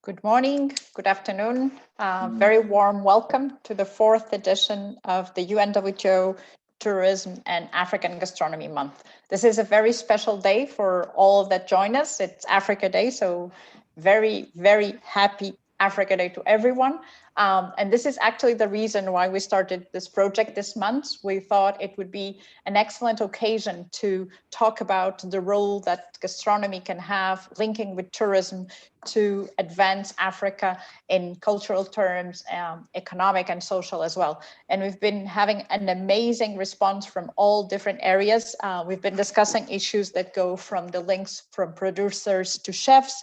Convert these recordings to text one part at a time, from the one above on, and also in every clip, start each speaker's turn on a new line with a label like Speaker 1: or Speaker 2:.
Speaker 1: Good morning, good afternoon. Very warm welcome to the 4th edition of the UNWTO Tourism and African Gastronomy Month. This is a very special day for all that join us. It's Africa Day, so very, very happy Africa Day to everyone. And this is actually the reason why we started this project this month. We thought it would be an excellent occasion to talk about the role that gastronomy can have, linking with tourism to advance Africa in cultural terms, economic and social as well. And we've been having an amazing response from all different areas. We've been discussing issues that go from the links from producers to chefs,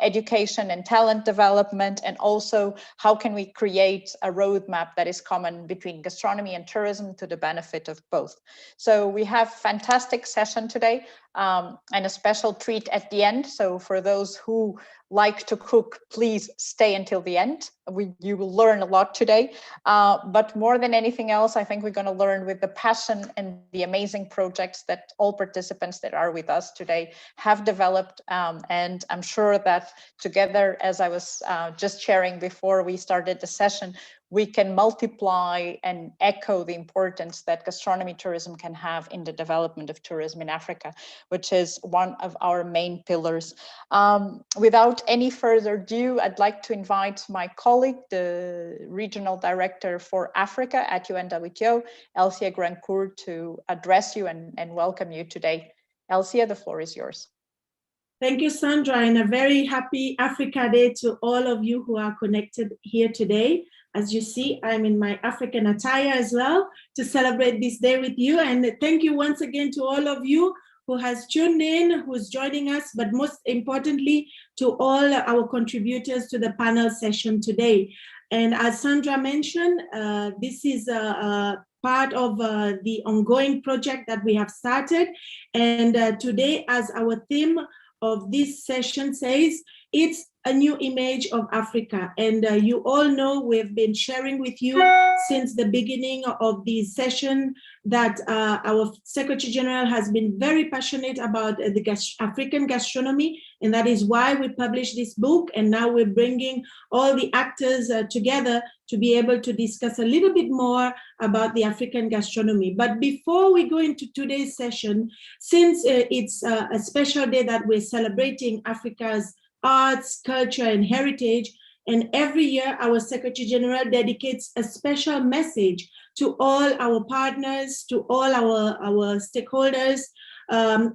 Speaker 1: education and talent development, and also how can we create a roadmap that is common between gastronomy and tourism to the benefit of both. So we have a fantastic session today and a special treat at the end. So for those who like to cook, please stay until the end. You will learn a lot today, but more than anything else, I think we're going to learn with the passion and the amazing projects that all participants that are with us today have developed. And I'm sure that together, as I was just sharing before we started the session, we can multiply and echo the importance that gastronomy tourism can have in the development of tourism in Africa, which is one of our main pillars. Without any further ado, I'd like to invite my colleague, the Regional Director for Africa at UNWTO, Elsia Grancourt, to address you and welcome you today. Elsia, the floor is yours.
Speaker 2: Thank you, Sandra, and a very happy Africa Day to all of you who are connected here today. As you see, I'm in my African attire as well to celebrate this day with you. And thank you once again to all of you who has tuned in, who's joining us, but most importantly, to all our contributors to the panel session today. And as Sandra mentioned, this is a part of the ongoing project that we have started. And today, as our theme of this session says, it's a new image of Africa. And you all know we've been sharing with you since the beginning of the session that our Secretary General has been very passionate about the African gastronomy. And that is why we published this book. And now we're bringing all the actors together to be able to discuss a little bit more about the African gastronomy. But before we go into today's session, since it's a special day that we're celebrating Africa's arts, culture, and heritage, and every year our Secretary General dedicates a special message to all our partners, to all our stakeholders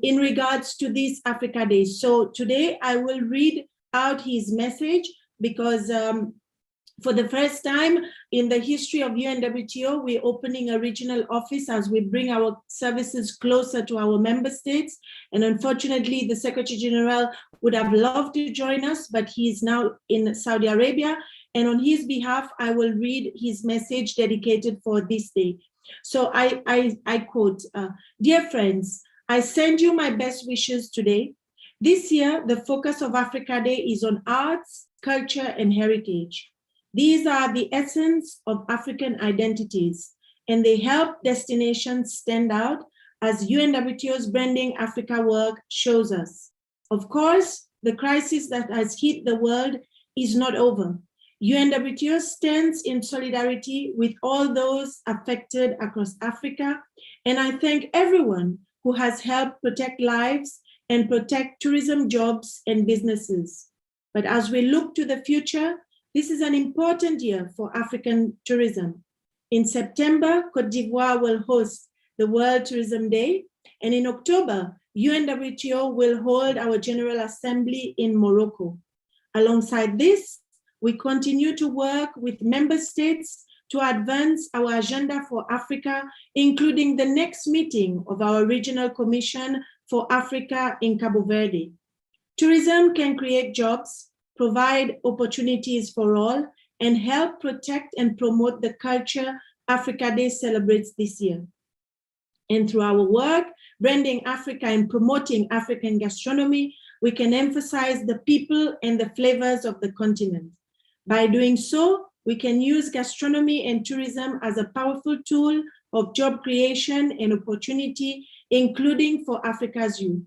Speaker 2: in regards to this Africa Day. So today I will read out his message because for the first time in the history of UNWTO, we're opening a regional office as we bring our services closer to our member states. And unfortunately, the Secretary General would have loved to join us, but he is now in Saudi Arabia. And on his behalf, I will read his message dedicated for this day. So I quote, "Dear friends, I send you my best wishes today. This year, the focus of Africa Day is on arts, culture, and heritage. These are the essence of African identities, and they help destinations stand out as UNWTO's Branding Africa work shows us. Of course, the crisis that has hit the world is not over. UNWTO stands in solidarity with all those affected across Africa, and I thank everyone who has helped protect lives and protect tourism jobs and businesses. But as we look to the future, this is an important year for African tourism. In September, Côte d'Ivoire will host the World Tourism Day, and in October, UNWTO will hold our General Assembly in Morocco. Alongside this, we continue to work with member states to advance our agenda for Africa, including the next meeting of our Regional Commission for Africa in Cabo Verde. Tourism can create jobs, provide opportunities for all, and help protect and promote the culture Africa Day celebrates this year. And through our work, branding Africa and promoting African gastronomy, we can emphasize the people and the flavors of the continent. By doing so, we can use gastronomy and tourism as a powerful tool of job creation and opportunity, including for Africa's youth.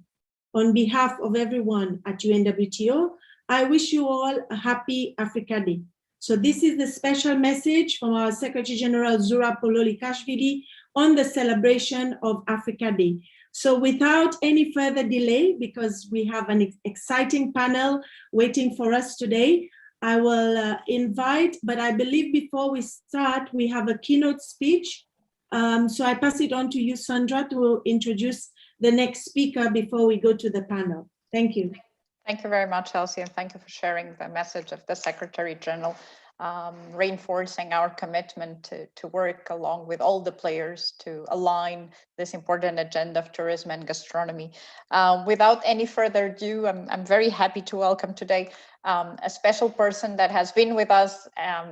Speaker 2: On behalf of everyone at UNWTO, I wish you all a happy Africa Day. So this is the special message from our Secretary General Zura Pololikashvili on the celebration of Africa Day. So without any further delay, because we have an exciting panel waiting for us today, I will invite, but I believe before we start, we have a keynote speech. So I pass it on to you, Sandra, to introduce the next speaker before we go to the panel. Thank you.
Speaker 1: Thank you very much, Elsie, and thank you for sharing the message of the Secretary General, reinforcing our commitment to work along with all the players to align this important agenda of tourism and gastronomy. Without any further ado, I'm very happy to welcome today a special person that has been with us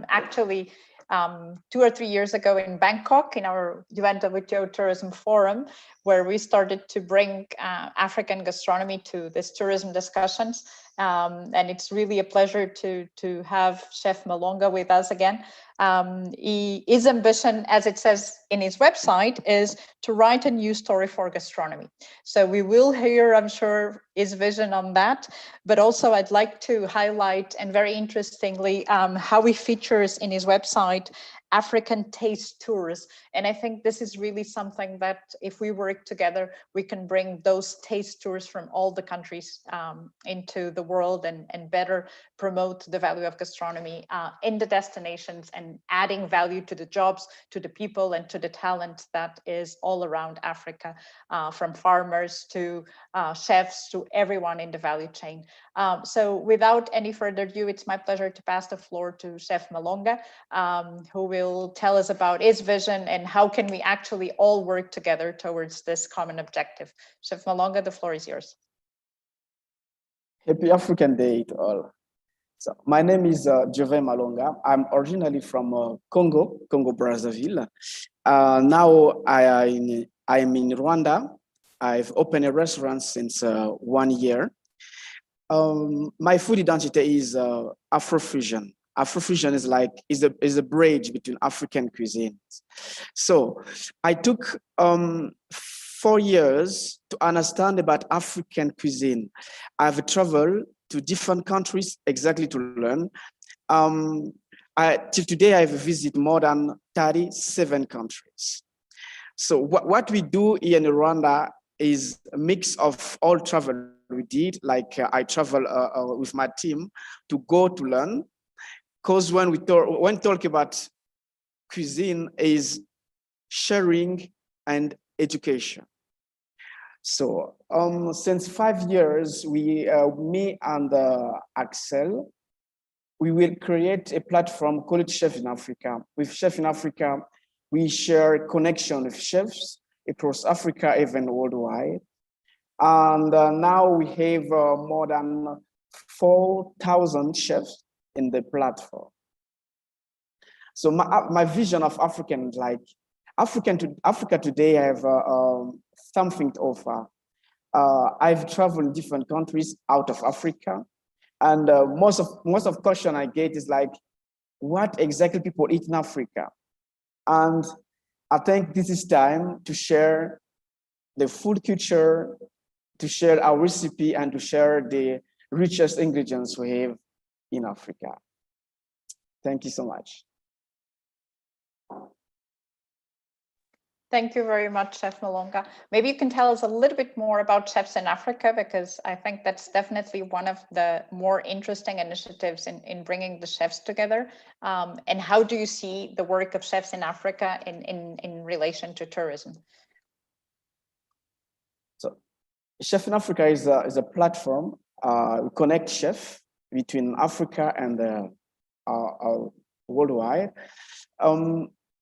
Speaker 1: actually 2 or 3 years ago in Bangkok in our UNWTO Tourism Forum, where we started to bring African gastronomy to this tourism discussions. And it's really a pleasure to have Chef Malonga with us again. His ambition, as it says in his website, is to write a new story for gastronomy. So we will hear, I'm sure, his vision on that. But also I'd like to highlight, and very interestingly, how he features in his website African taste tours. And I think this is really something that if we work together, we can bring those taste tours from all the countries into the world and better promote the value of gastronomy in the destinations and adding value to the jobs, to the people, and to the talent that is all around Africa, from farmers to chefs to everyone in the value chain. So without any further ado, it's my pleasure to pass the floor to Chef Malonga, who will tell us about his vision and how can we actually all work together towards this common objective. Chef Malonga, the floor is yours.
Speaker 3: Happy African Day to all. So my name is Jove Malonga. I'm originally from Congo Brazzaville. Now I am in Rwanda. I've opened a restaurant since 1 year. My food identity is Afrofusion. Afrofusion is a bridge between African cuisines. So I took 4 years to understand about African cuisine. I've traveled to different countries exactly to learn. Till today, I've visited more than 37 countries. So what we do here in Rwanda is a mix of all travel we did. Like I travel with my team to go to learn. Because when talk about cuisine is sharing and education. So since 5 years, me and Axel, we will create a platform called Chef in Africa. With Chef in Africa, we share connection with chefs across Africa, even worldwide. And now we have more than 4,000 chefs in the platform. So my vision of African, like Africa today, I have something to offer. I've traveled in different countries out of Africa, and most of question I get is like, what exactly people eat in Africa? And I think this is time to share the food culture, to share our recipe, and to share the richest ingredients we have in Africa. Thank you so much.
Speaker 1: Thank you very much, Chef Malonga. Maybe you can tell us a little bit more about Chefs in Africa, because I think that's definitely one of the more interesting initiatives in bringing the chefs together. And how do you see the work of Chefs in Africa in relation to tourism?
Speaker 3: So Chef in Africa is a platform we connect chefs between Africa and worldwide.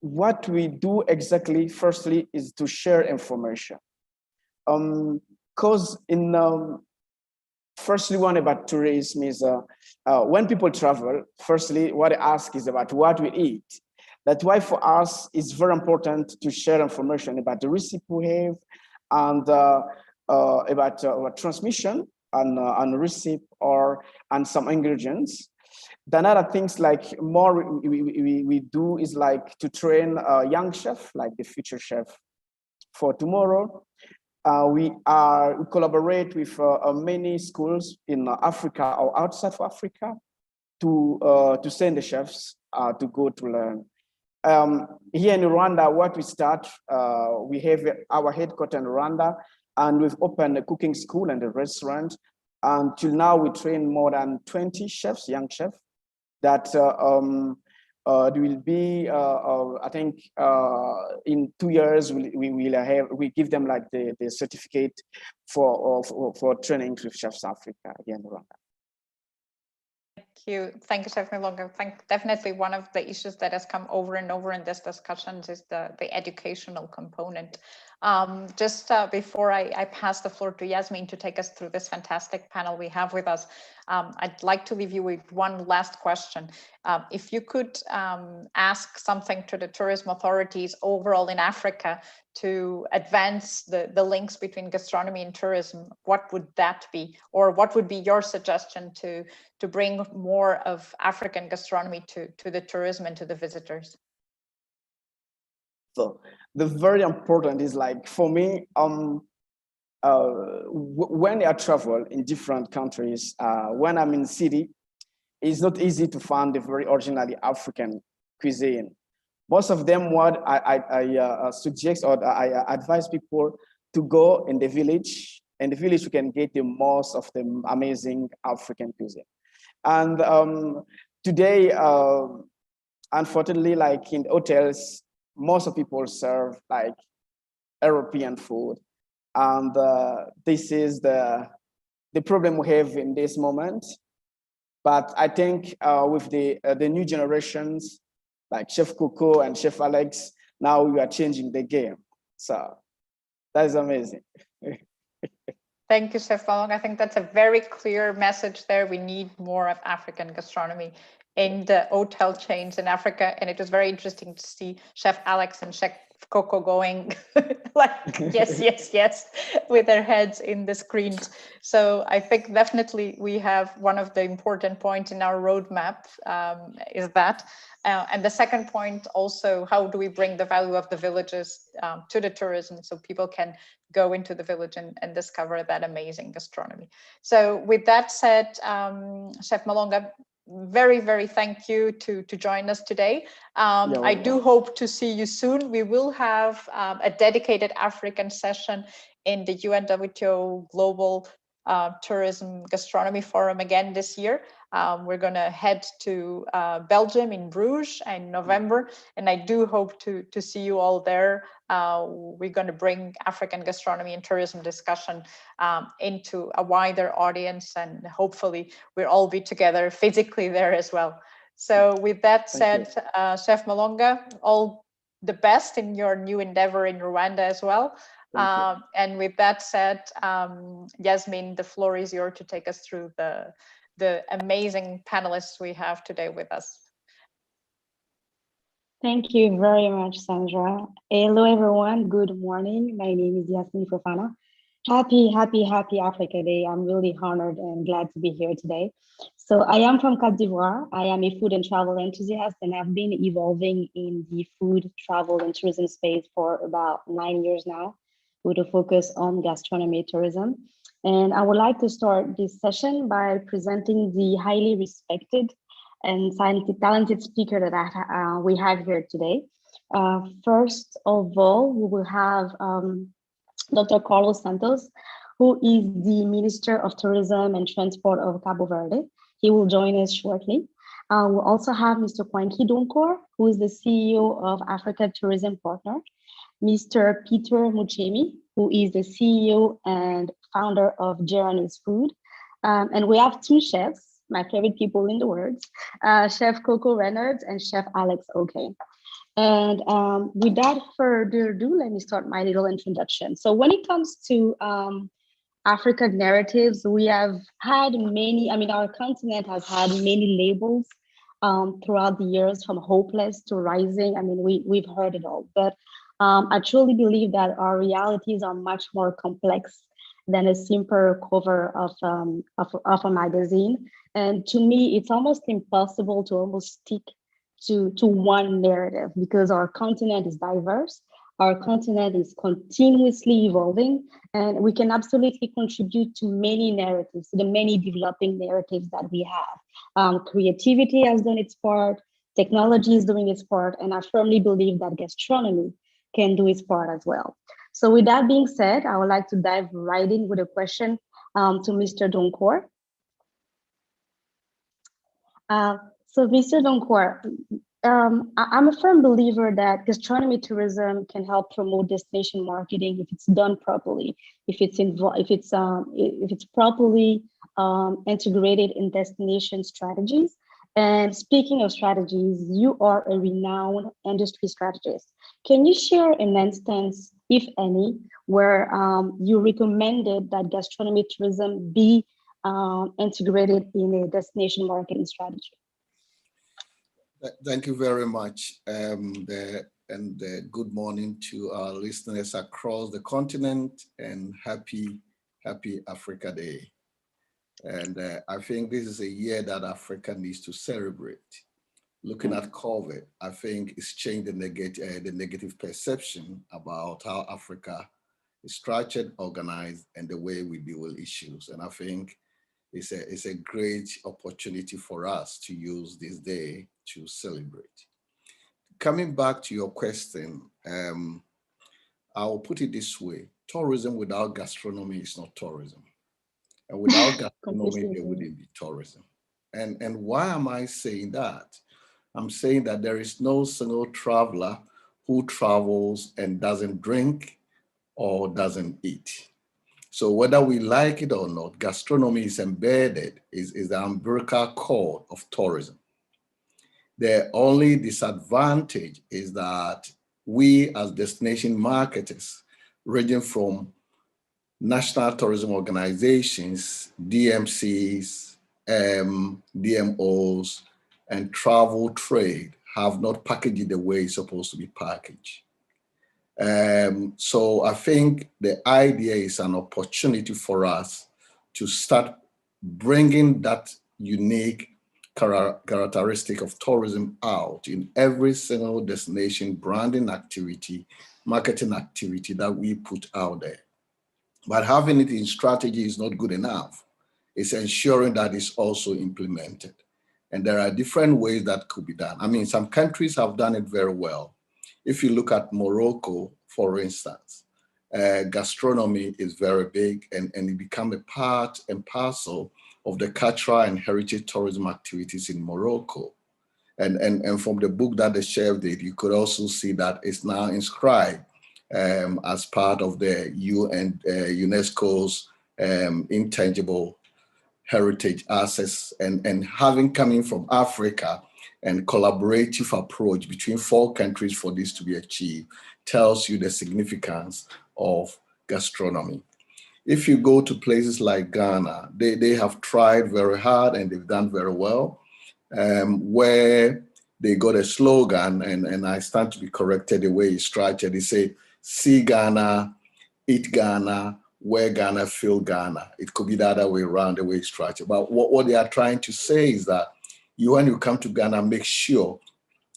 Speaker 3: What we do exactly, firstly, is to share information. Because firstly, one about tourism is when people travel, firstly, what they ask is about what we eat. That's why for us, it's very important to share information about the recipe we have and about transmission and recipe and some ingredients. Then other things like more we do is like to train a young chef, like the future chef for tomorrow. We collaborate with many schools in Africa or outside of Africa to send the chefs to go to learn. Here in Rwanda, what we start, we have our headquarters in Rwanda, and we've opened a cooking school and a restaurant. Until now, we train more than 20 chefs, young chefs, that will be, I think, in 2 years, we give them like the certificate for training with Chefs Africa again in Rwanda.
Speaker 1: Thank you, Chef Milonga. Definitely one of the issues that has come over and over in this discussions is the educational component. Just before I pass the floor to Yasmin to take us through this fantastic panel we have with us, I'd like to leave you with one last question. If you could ask something to the tourism authorities overall in Africa to advance the links between gastronomy and tourism, what would that be? Or what would be your suggestion to bring more of African gastronomy to the tourism and to the visitors?
Speaker 3: So the very important is like, for me, when I travel in different countries, when I'm in city, it's not easy to find the very originally African cuisine. Most of them, what I suggest or I advise people to go in the village. In the village, you can get the most of the amazing African cuisine. And today, unfortunately, like in hotels, most of people serve like European food. And this is the problem we have in this moment. But I think with the new generations, like Chef Coco and Chef Alex, now we are changing the game. So that's amazing.
Speaker 1: Thank you, Chef Malong. I think that's a very clear message there. We need more of African gastronomy in the hotel chains in Africa. And it was very interesting to see Chef Alex and Chef Coco going like, yes, yes, yes, with their heads in the screens. So I think definitely we have one of the important points in our roadmap is that. And the second point also, how do we bring the value of the villages to the tourism so people can go into the village and discover that amazing gastronomy. So with that said, Chef Malonga, very, very thank you to join us today. I do hope to see you soon. We will have a dedicated African session in the UNWTO Global Tourism Gastronomy Forum again this year. We're going to head to Belgium in Bruges in November, and I do hope to see you all there. We're going to bring African gastronomy and tourism discussion into a wider audience, and hopefully we'll all be together physically there as well. So with that said, Chef Malonga, all the best in your new endeavor in Rwanda as well. And with that said, Yasmin, the floor is yours to take us through the amazing panelists we have today with us.
Speaker 4: Thank you very much, Sandra. Hello, everyone. Good morning. My name is Yasmin Fofana. Happy Africa Day. I'm really honored and glad to be here today. So I am from Côte d'Ivoire. I am a food and travel enthusiast, and I've been evolving in the food, travel, and tourism space for about 9 years now, with a focus on gastronomy tourism. And I would like to start this session by presenting the highly respected and talented speaker that we have here today. First of all, we will have Dr. Carlos Santos, who is the Minister of Tourism and Transport of Cabo Verde. He will join us shortly. We'll also have Mr. Kwanki Donkor, who is the CEO of Africa Tourism Partner, Mr. Peter Muchemi, who is the CEO and founder of Journey's Food. And we have two chefs, my favorite people in the world, Chef Coco Reynolds and Chef Alex Oke. And without further ado, let me start my little introduction. So when it comes to African narratives, we have had many, our continent has had many labels throughout the years, from hopeless to rising. We've heard it all, but I truly believe that our realities are much more complex than a simple cover of a magazine. And to me, it's almost impossible to almost stick to one narrative, because our continent is diverse, Our continent is continuously evolving, and we can absolutely contribute to many narratives, to the many developing narratives that we have. Creativity has done its part, technology is doing its part, and I firmly believe that gastronomy can do its part as well. So with that being said, I would like to dive right in with a question to Mr. Donkor. So Mr. Donkor, I'm a firm believer that gastronomy tourism can help promote destination marketing if it's done properly, if it's properly integrated in destination strategies. And speaking of strategies, you are a renowned industry strategist. Can you share an instance, if any, where you recommended that gastronomy tourism be integrated in a destination marketing strategy?
Speaker 5: Thank you very much. Good morning to our listeners across the continent, and happy Africa Day. And I think this is a year that Africa needs to celebrate. Looking at COVID, I think it's changed the negative perception about how Africa is structured, organized, and the way we deal with issues. And I think it's a great opportunity for us to use this day to celebrate. Coming back to your question, I'll put it this way: tourism without gastronomy is not tourism. And without gastronomy, there wouldn't be tourism. And why am I saying that? I'm saying that there is no single traveler who travels and doesn't drink or doesn't eat. So whether we like it or not, gastronomy is embedded, is the umbilical cord of tourism. The only disadvantage is that we as destination marketers, ranging from national tourism organizations, DMCs, DMOs, and travel trade, have not packaged it the way it's supposed to be packaged. So I think the idea is an opportunity for us to start bringing that unique characteristic of tourism out in every single destination branding activity, marketing activity that we put out there. But having it in strategy is not good enough. It's ensuring that it's also implemented. And there are different ways that could be done. I mean, some countries have done it very well. If you look at Morocco, for instance, gastronomy is very big, and it became a part and parcel of the cultural and heritage tourism activities in Morocco. And from the book that the chef did, you could also see that it's now inscribed as part of the UNESCO's intangible heritage assets, and having coming from Africa and collaborative approach between 4 countries for this to be achieved tells you the significance of gastronomy. If you go to places like Ghana, they have tried very hard and they've done very well, where they got a slogan, and I stand to be corrected the way it's structured. They say, see Ghana, eat Ghana, wear Ghana, feel Ghana. It could be the other way around, the way it's structured. But what they are trying to say is that when you come to Ghana, make sure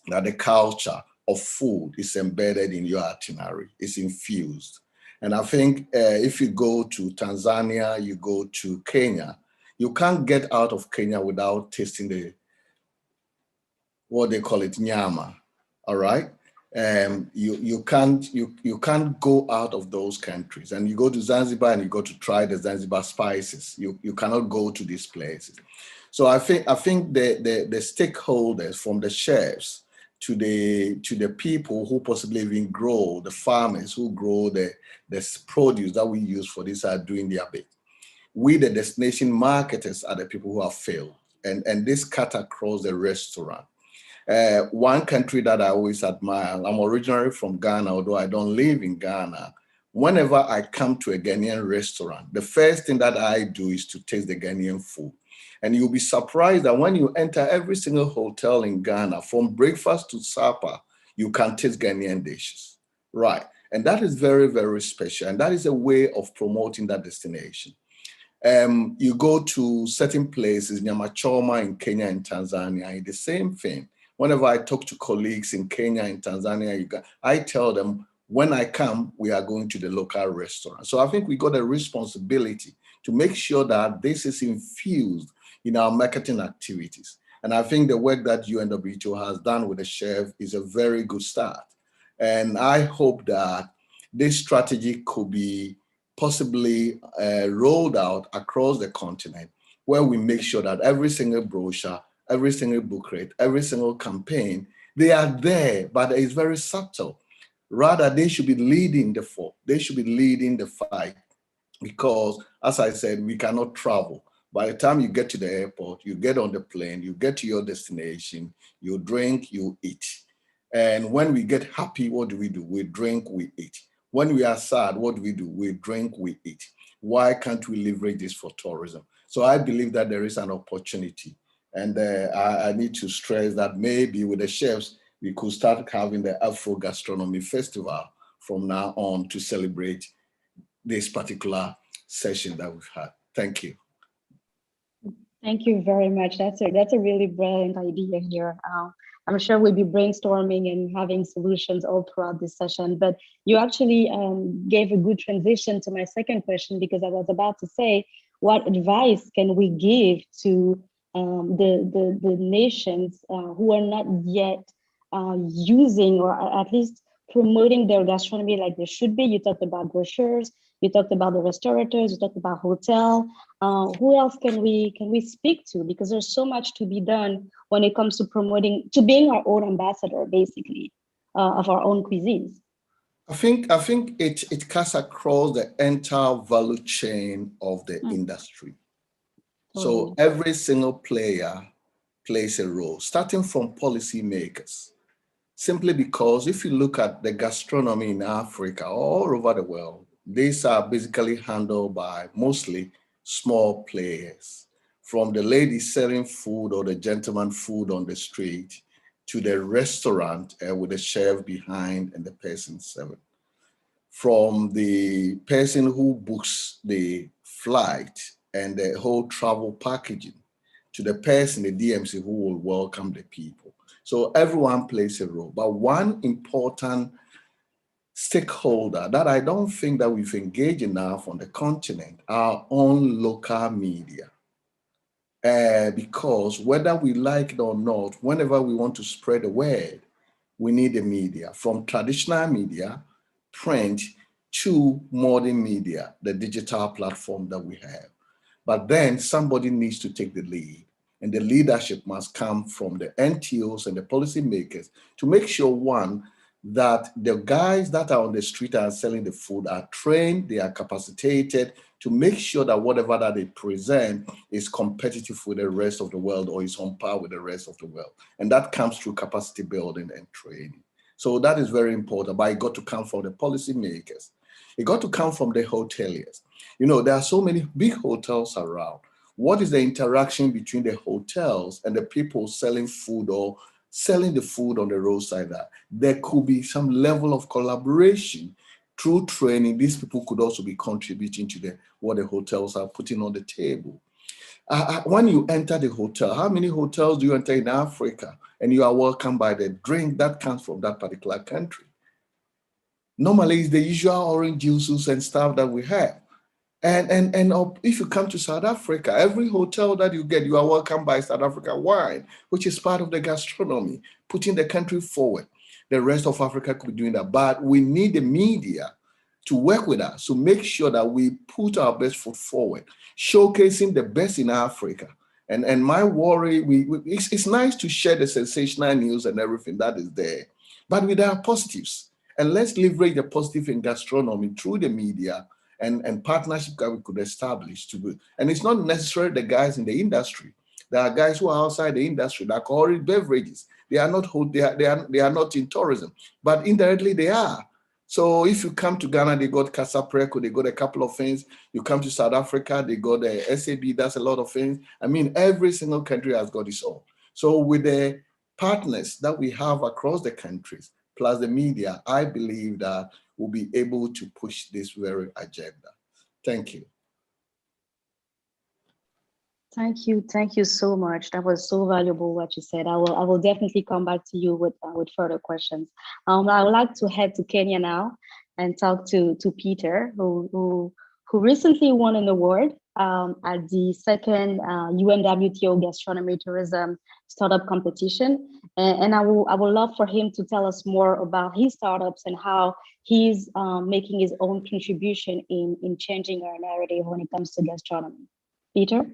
Speaker 5: that the culture of food is embedded in your itinerary, it's infused. And I think if you go to Tanzania, you go to Kenya, you can't get out of Kenya without tasting what they call it, nyama, all right? You can't go out of those countries. And you go to Zanzibar and you go to try the Zanzibar spices. You cannot go to these places. So I think the stakeholders, from the chefs to the people who possibly even grow, the farmers who grow the produce that we use for this, are doing their bit. We, the destination marketers, are the people who have failed. And this cut across the restaurant. One country that I always admire, I'm originally from Ghana, although I don't live in Ghana. Whenever I come to a Ghanaian restaurant, the first thing that I do is to taste the Ghanaian food. And you'll be surprised that when you enter every single hotel in Ghana, from breakfast to supper, you can taste Ghanaian dishes, right? And that is very, very special. And that is a way of promoting that destination. You go to certain places, Nyamachoma in Kenya and Tanzania, the same thing. Whenever I talk to colleagues in Kenya and Tanzania, I tell them, When I come, we are going to the local restaurant. So I think we got a responsibility to make sure that this is infused in our marketing activities. And I think the work that UNWTO has done with the chef is a very good start. And I hope that this strategy could be possibly rolled out across the continent, where we make sure that every single brochure, every single booklet, every single campaign, they are there, but it's very subtle. Rather, they should be leading the fight. They should be leading the fight, because, as I said, we cannot travel. By the time you get to the airport, you get on the plane, you get to your destination, you drink, you eat. And when we get happy, what do? We drink, we eat. When we are sad, what do? We drink, we eat. Why can't we leverage this for tourism? So I believe that there is an opportunity. And I need to stress that maybe with the chefs, we could start having the Afro Gastronomy Festival from now on to celebrate this particular session that we've had. Thank you.
Speaker 4: Thank you very much. That's a really brilliant idea here. I'm sure we'll be brainstorming and having solutions all throughout this session, but you actually gave a good transition to my second question, because I was about to say, what advice can we give to the nations who are not yet using, or at least promoting their gastronomy like they should be? You talked about brochures, you talked about the restaurateurs, you talked about hotel. Who else can we speak to? Because there's so much to be done when it comes to promoting, to being our own ambassador, basically, of our own cuisines.
Speaker 5: I think it cuts across the entire value chain of the industry. So every single player plays a role, starting from policymakers. Simply because if you look at the gastronomy in Africa, all over the world, these are basically handled by mostly small players, from the lady selling food or the gentleman food on the street to the restaurant with the chef behind and the person serving. From the person who books the flight and the whole travel packaging to the person, the DMC, who will welcome the people. So everyone plays a role. But one important stakeholder that I don't think that we've engaged enough on the continent, our own local media. Because whether we like it or not, whenever we want to spread the word, we need the media, from traditional media, print, to modern media, the digital platform that we have. But then somebody needs to take the lead. And the leadership must come from the NTOs and the policymakers to make sure, one, that the guys that are on the street and selling the food are trained, they are capacitated to make sure that whatever that they present is competitive with the rest of the world, or is on par with the rest of the world. And that comes through capacity building and training. So that is very important, but it got to come from the policymakers. It got to come from the hoteliers. You know, there are so many big hotels around. What is the interaction between the hotels and the people selling food or selling the food on the roadside? There could be some level of collaboration through training. These people could also be contributing to what the hotels are putting on the table. When you enter the hotel, how many hotels do you enter in Africa and you are welcomed by the drink that comes from that particular country? Normally, it's the usual orange juices and stuff that we have. And if you come to South Africa, every hotel that you get, you are welcomed by South African wine, which is part of the gastronomy, putting the country forward. The rest of Africa could be doing that, but we need the media to work with us to make sure that we put our best foot forward, showcasing the best in Africa. And my worry, it's nice to share the sensational news and everything that is there, but with our positives. And let's leverage the positive in gastronomy through the media and partnership that we could establish to do. And it's not necessarily the guys in the industry. There are guys who are outside the industry, like alcoholic beverages. They are not in tourism, but indirectly they are. So if you come to Ghana, they got Casa Preco, they got a couple of things. You come to South Africa, they got the SAB, that's a lot of things. I mean, every single country has got its own. So with the partners that we have across the countries, plus the media, I believe that we'll be able to push this very agenda. Thank you.
Speaker 4: Thank you so much. That was so valuable what you said. I will definitely come back to you with further questions. I would like to head to Kenya now and talk to Peter, who recently won an award at the second UNWTO Gastronomy Tourism Startup Competition, and I would love for him to tell us more about his startups and how he's making his own contribution in changing our narrative when it comes to gastronomy. Peter.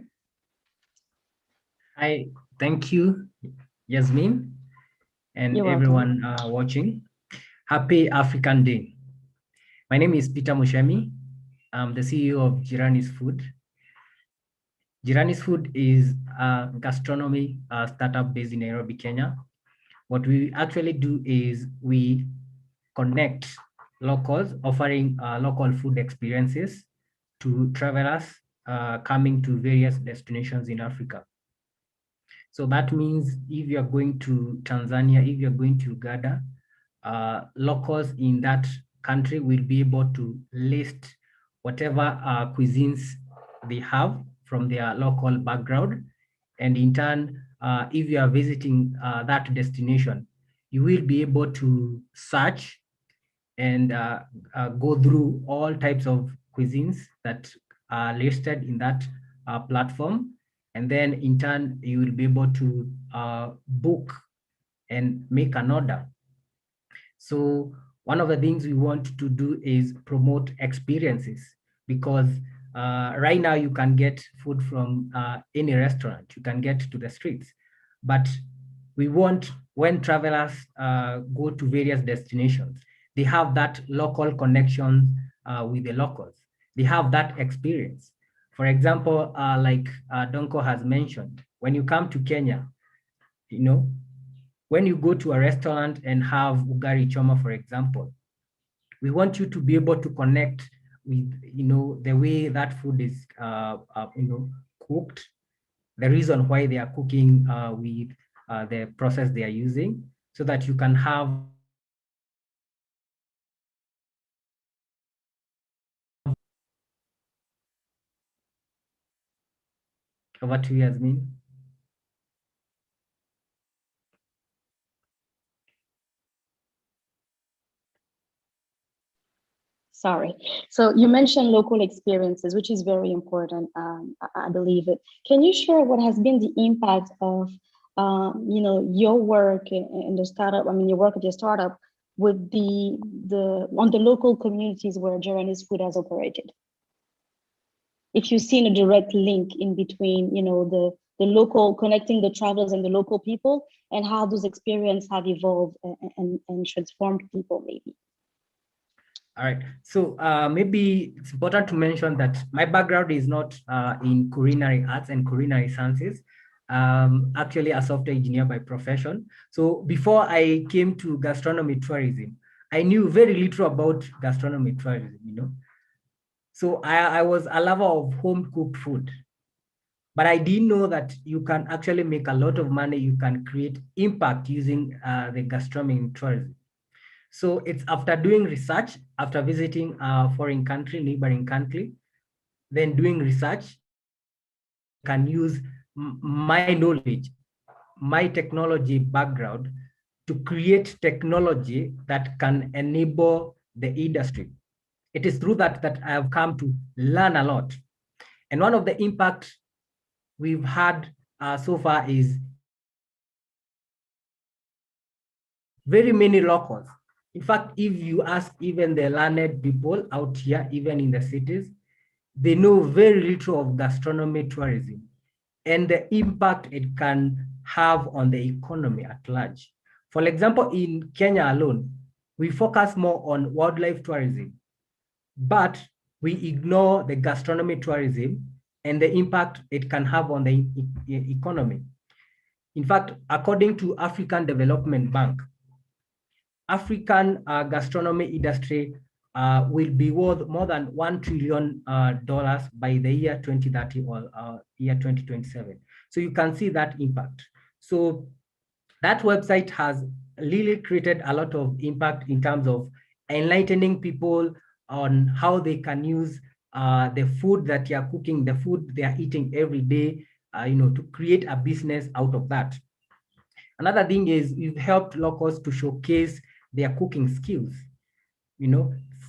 Speaker 6: Hi, thank you, Yasmin, and
Speaker 4: You're
Speaker 6: everyone watching. Happy African Day. My name is Peter Mushemi. I'm the CEO of Jirani's Food. Jirani's Food is a gastronomy startup based in Nairobi, Kenya. What we actually do is we connect locals, offering local food experiences to travelers coming to various destinations in Africa. So that means if you're going to Tanzania, if you're going to Uganda, locals in that country will be able to list whatever cuisines they have from their local background. And in turn, if you are visiting that destination, you will be able to search and go through all types of cuisines that are listed in that platform. And then in turn, you will be able to book and make an order. So one of the things we want to do is promote experiences, because right now you can get food from any restaurant, you can get to the streets, but we want, when travelers go to various destinations, they have that local connection with the locals. They have that experience. For example, like Donko has mentioned, when you come to Kenya, you know, when you go to a restaurant and have ugari choma, for example, we want you to be able to connect with, you know, the way that food is, you know, cooked, the reason why they are cooking with the process they are using, so that you can have over to you, Yasmin.
Speaker 4: Sorry. So you mentioned local experiences, which is very important, I believe it. Can you share what has been the impact of, you know, your work in the startup? I mean, your work at your startup with on the local communities where Jirani's Food has operated. If you've seen a direct link in between, you know, the local, connecting the travelers and the local people, and how those experiences have evolved and transformed people, maybe.
Speaker 6: All right, so maybe it's important to mention that my background is not in culinary arts and culinary sciences. Actually a software engineer by profession. So before I came to gastronomy tourism, I knew very little about gastronomy tourism, you know. So I was a lover of home cooked food, but I didn't know that you can actually make a lot of money. You can create impact using the gastronomy tourism. So it's after doing research, after visiting a foreign country, neighboring country, then doing research, can use my knowledge, my technology background to create technology that can enable the industry. It is through that I have come to learn a lot. And one of the impacts we've had so far is very many locals. In fact, if you ask even the learned people out here, even in the cities, they know very little of gastronomy tourism and the impact it can have on the economy at large. For example, in Kenya alone, we focus more on wildlife tourism, but we ignore the gastronomy tourism and the impact it can have on the economy. In fact, according to African Development Bank, African gastronomy industry will be worth more than $1 trillion by the year 2030 or year 2027. So you can see that impact. So that website has really created a lot of impact in terms of enlightening people on how they can use the food that you are cooking, the food they are eating every day, to create a business out of that. Another thing is we've helped locals to showcase their cooking skills.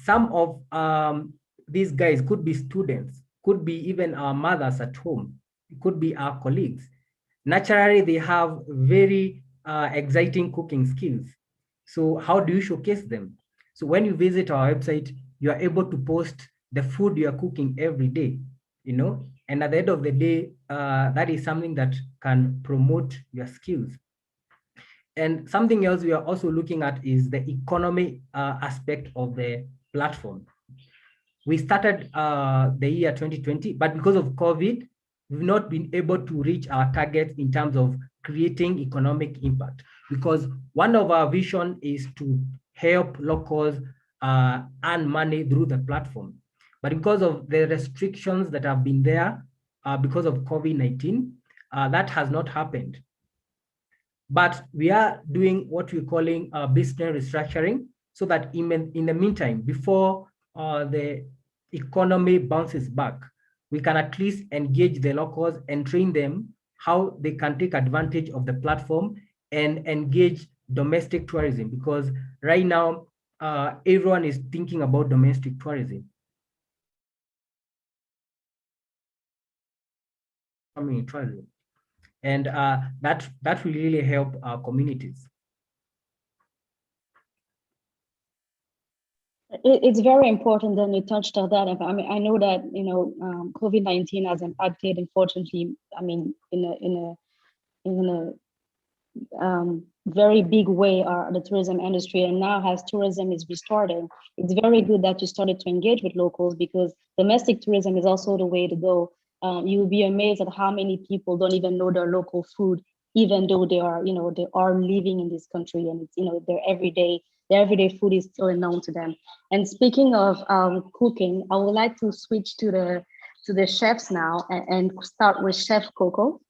Speaker 6: Some of these guys could be students, could be even our mothers at home, it could be our colleagues. Naturally, they have very exciting cooking skills. So how do you showcase them? So when you visit our website, you are able to post the food you are cooking every day, and at the end of the day, that is something that can promote your skills. And something else we are also looking at is the economy aspect of the platform. We started the year 2020, but because of COVID, we've not been able to reach our targets in terms of creating economic impact, because one of our vision is to help locals earn money through the platform. But because of the restrictions that have been there because of COVID-19, that has not happened. But we are doing what we're calling business restructuring, so that in the meantime, before the economy bounces back, we can at least engage the locals and train them how they can take advantage of the platform and engage domestic tourism, because right now, everyone is thinking about domestic tourism. Tourism. And that will really help our communities.
Speaker 4: It's very important that you touched on that. I mean, I know that COVID-19 has impacted, unfortunately, I mean, in a very big way the tourism industry. And now as tourism is restarting, it's very good that you started to engage with locals, because domestic tourism is also the way to go. You'll be amazed at how many people don't even know their local food, even though they are living in this country, and it's their everyday food is still unknown to them. And speaking of cooking, I would like to switch to the chefs now and start with Chef Coco.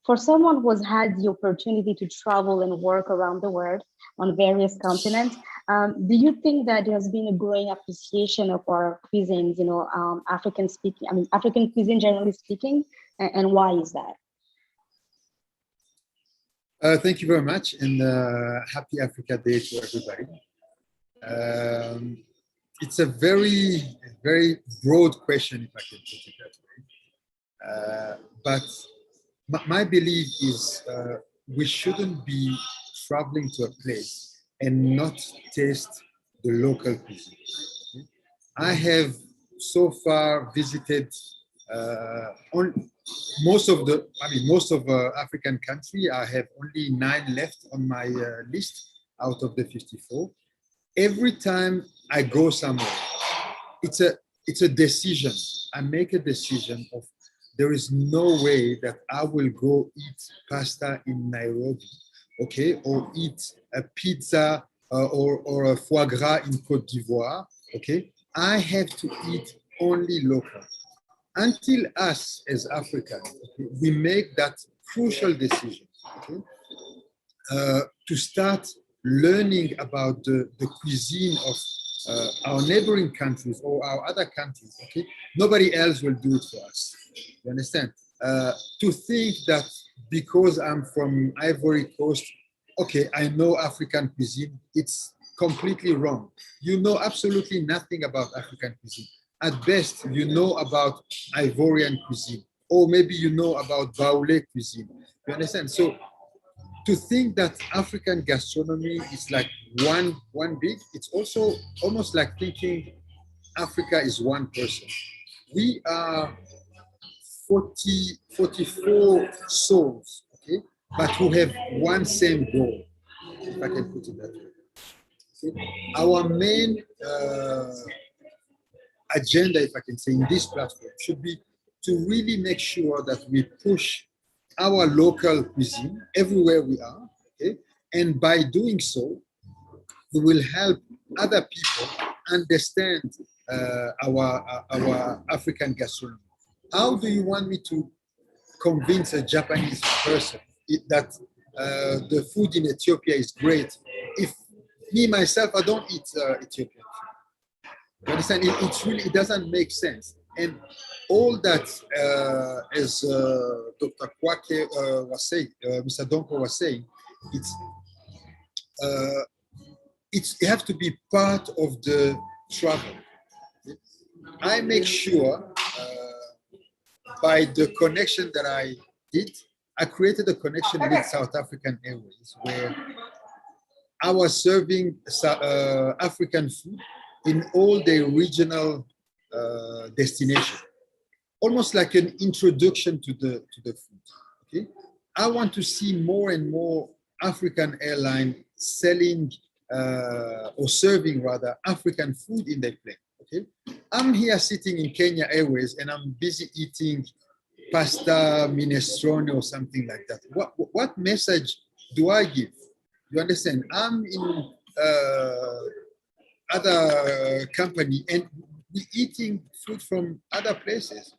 Speaker 4: For someone who has had the opportunity to travel and work around the world on various continents, do you think that there's been a growing appreciation of our cuisines, African cuisine generally speaking, and why is that?
Speaker 7: Thank you very much, and happy Africa Day to everybody. It's a very, very broad question, if I can put it that way. But my belief is we shouldn't be traveling to a place and not taste the local cuisine. I have so far visited most of African country. I have only 9 left on my list out of the 54. Every time I go somewhere, it's a decision. I make a decision of, there is no way that I will go eat pasta in Nairobi, okay, or eat a pizza or a foie gras in Côte d'Ivoire, okay. I have to eat only local. Until us as Africans, okay, we make that crucial decision, okay, to start learning about the cuisine of our neighboring countries or our other countries, okay, nobody else will do it for us. You understand? To think that because I'm from Ivory Coast, okay, I know African cuisine, it's completely wrong. You know absolutely nothing about African cuisine. At best, you know about Ivorian cuisine, or maybe you know about Baoulé cuisine. You understand? So to think that African gastronomy is like one big, it's also almost like thinking Africa is one person. We are 44 souls, okay, but who have one same goal, if I can put it that way. Okay? Our main agenda, if I can say, in this platform should be to really make sure that we push our local cuisine everywhere we are, okay? And by doing so, we will help other people understand our African gastronomy. How do you want me to convince a Japanese person that the food in Ethiopia is great if me, myself, I don't eat Ethiopian food? You understand? It doesn't make sense. And all that, as Dr. Kwake was saying, Mr. Donko was saying, it have to be part of the travel. I make sure by the connection that I did, I created a connection with South African Airways where I was serving African food in all their regional destinations, almost like an introduction to the food. Okay, I want to see more and more African airline selling or serving rather African food in their plane. Okay, I'm here sitting in Kenya Airways and I'm busy eating pasta, minestrone, or something like that. What message do I give? You understand? I'm in other company and we're eating food from other places.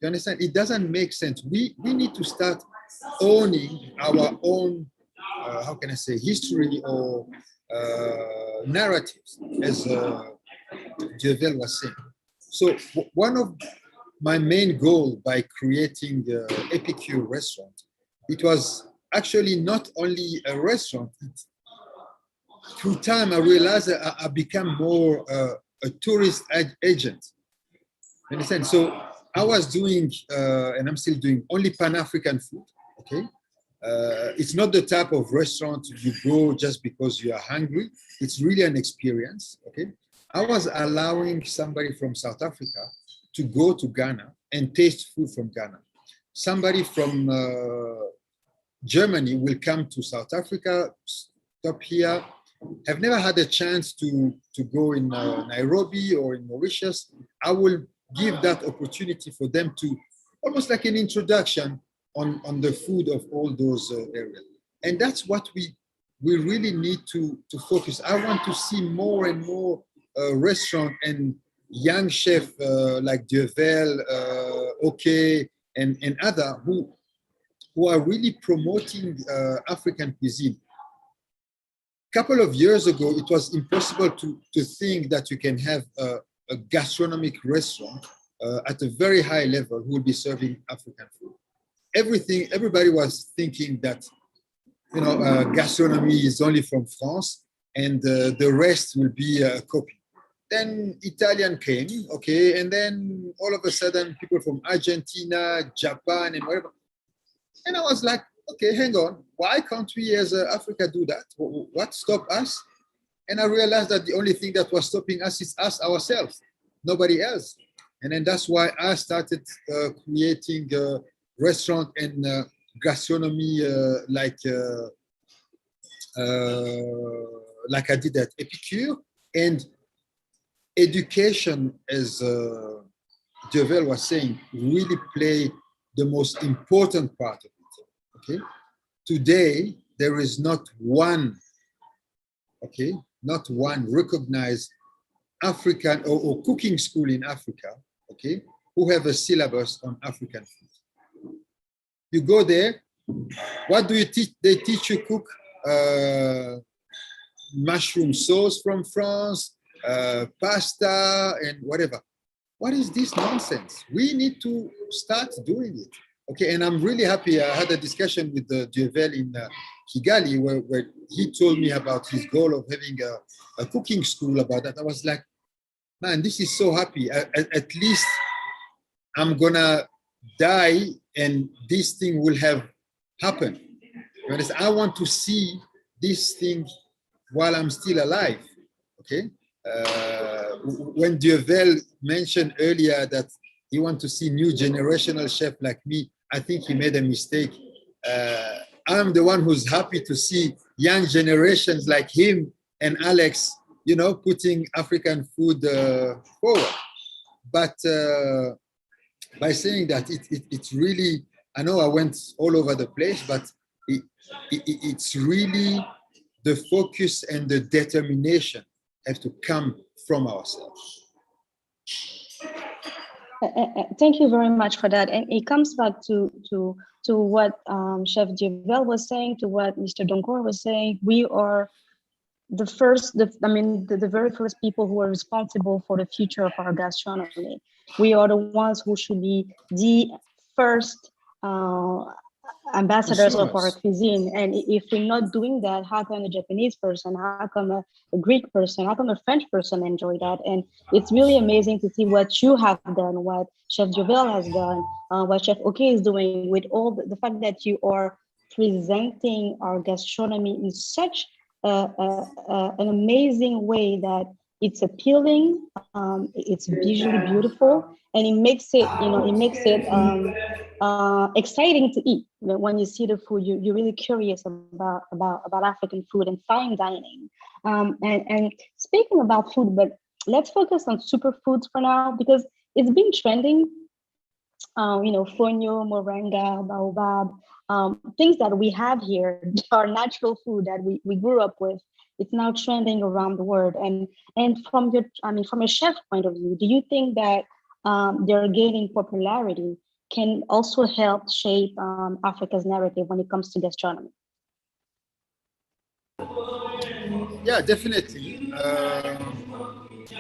Speaker 7: You understand? It doesn't make sense. We need to start owning our own, how can I say, history or narratives, as Dievel was saying. So one of my main goal by creating Epicure restaurant, it was actually not only a restaurant. Through time, I realized that I become more a tourist agent. Understand? So I was doing, and I'm still doing, only Pan-African food. Okay, it's not the type of restaurant you go just because you are hungry. It's really an experience. Okay, I was allowing somebody from South Africa to go to Ghana and taste food from Ghana. Somebody from Germany will come to South Africa, stop here, have never had a chance to go in Nairobi or in Mauritius. I will give that opportunity for them to, almost like an introduction on the food of all those areas. And that's what we really need to focus. I want to see more and more restaurant and young chef like Dievel, OK, and other who are really promoting African cuisine. A couple of years ago, it was impossible to think that you can have a gastronomic restaurant at a very high level who will be serving African food. Everybody was thinking that, you know, gastronomy is only from France and the rest will be a copy. Then Italian came, okay, and then all of a sudden people from Argentina, Japan, and whatever. And I was like, okay, hang on, why can't we as Africa do that? What stopped us? And I realized that the only thing that was stopping us is us ourselves, nobody else. And then that's why I started creating a restaurant and gastronomy like I did at Epicure, and education, as Dievel was saying, really play the most important part of it. Okay, today there is not one, okay, not one recognized African or cooking school in Africa, okay, who have a syllabus on African food. You go there, what do you teach? They teach you cook mushroom sauce from France, pasta and whatever. What is this nonsense? We need to start doing it. Okay, and I'm really happy. I had a discussion with Dievel in Kigali where he told me about his goal of having a cooking school about that. I was like, man, this is so happy. At least I'm gonna die and this thing will have happened. I want to see this thing while I'm still alive, okay? When Dievel mentioned earlier that he wants to see new generational chef like me, I think he made a mistake. I'm the one who's happy to see young generations like him and Alex, you know, putting African food forward. But by saying that, it's really, I know I went all over the place, but it's really the focus and the determination have to come from ourselves.
Speaker 4: Thank you very much for that. And it comes back to what Chef Dievel was saying, to what Mr. Donkor was saying. We are the very first people who are responsible for the future of our gastronomy. We are the ones who should be the first ambassadors of our cuisine. And if we're not doing that, how come a Japanese person, how come a Greek person, how come a French person enjoy that? And it's really amazing to see what you have done, what Chef Jovel has done, what Chef OK is doing, with all the fact that you are presenting our gastronomy in such an amazing way that it's appealing, it's visually beautiful, and it makes it, exciting to eat. When you see the food, you're really curious about African food and fine dining. And speaking about food, but let's focus on superfoods for now, because it's been trending. Fonio, moringa, baobab, things that we have here, our natural food that we grew up with. It's now trending around the world. And from a chef point of view, do you think that they're gaining popularity can also help shape Africa's narrative when it comes to gastronomy?
Speaker 7: Yeah, definitely.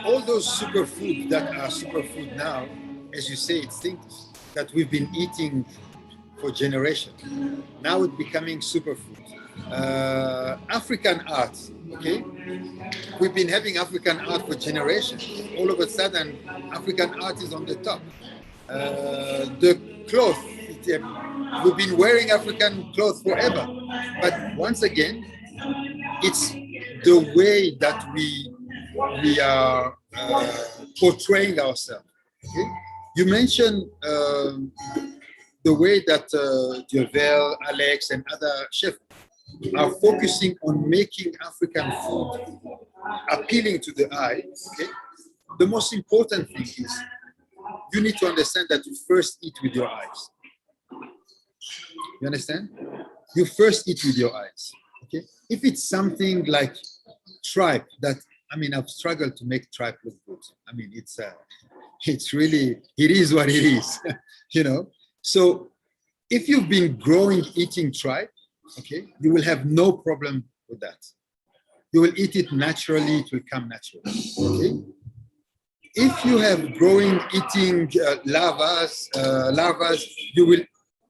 Speaker 7: All those superfoods that are superfood now, as you say, it's things that we've been eating for generations. Now it's becoming superfood. African art, okay? We've been having African art for generations. All of a sudden, African art is on the top. The cloth, we've been wearing African clothes forever. But once again, it's the way that we are portraying ourselves. Okay? You mentioned the way that Jovel, Alex, and other chefs are focusing on making African food appealing to the eye. Okay? The most important thing is you need to understand that you first eat with your eyes. You understand? You first eat with your eyes. Okay? If it's something like tripe that, I've struggled to make tripe look good. It's really, it is what it is, So if you've been eating tripe, okay, you will have no problem with that. You will eat it naturally, it will come naturally, okay? If you have eating larvas, you will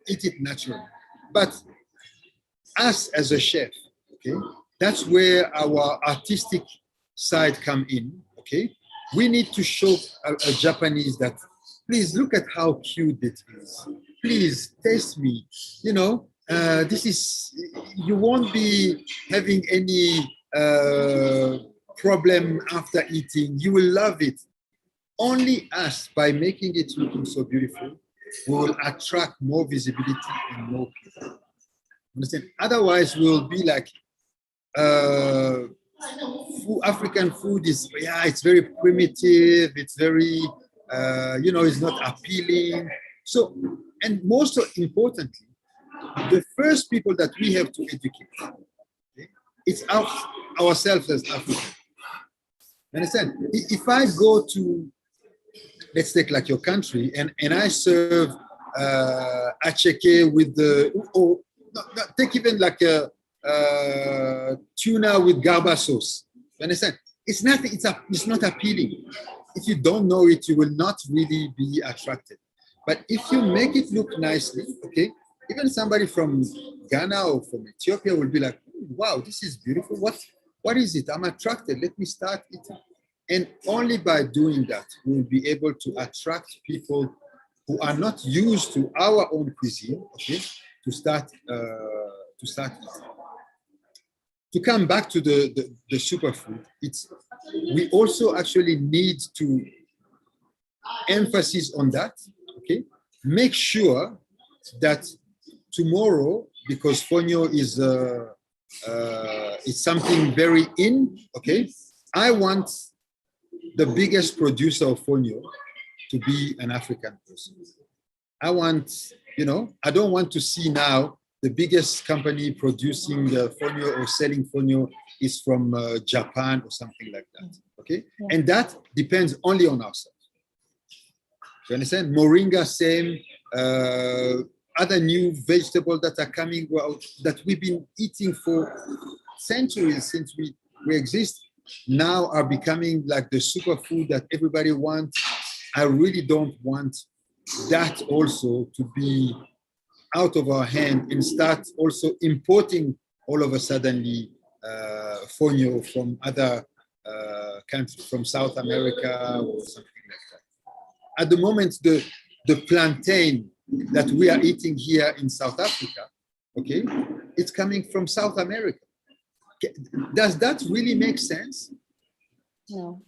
Speaker 7: eat it naturally. But us as a chef, okay, that's where our artistic side come in, okay? We need to show a Japanese that, please look at how cute it is. Please taste me, this is, you won't be having any problem after eating. You will love it. Only us, by making it looking so beautiful, we will attract more visibility and more people. Understand? Otherwise, we'll be like, African food is, it's very primitive. It's very, it's not appealing. So, and most importantly, the first people that we have to educate, okay, it's ourselves as Africans. Understand? If I go to, let's take like your country, and I serve acheke with take even like a tuna with garba sauce. You understand? It's nothing. It's not appealing. If you don't know it, you will not really be attracted. But if you make it look nicely, okay, even somebody from Ghana or from Ethiopia will be like, wow, this is beautiful. What is it? I'm attracted. Let me start eating. And only by doing that, we'll be able to attract people who are not used to our own cuisine, okay, to start eating. To come back to the superfood, we also actually need to emphasize on that, okay? Make sure that tomorrow, because fonio is it's something very in, okay? I want the biggest producer of fonio to be an African person. I want, I don't want to see now the biggest company producing fonio or selling fonio is from Japan or something like that, okay? Yeah. And that depends only on ourselves. You understand? Moringa, same. Other new vegetables that are coming out that we've been eating for centuries since we exist now are becoming like the superfood that everybody wants. I really don't want that also to be out of our hand and start also importing all of a suddenly fonio from other countries, from South America or something like that. At the moment, the plantain that we are eating here in South Africa, okay, it's coming from South America. Does that really make sense?
Speaker 4: No.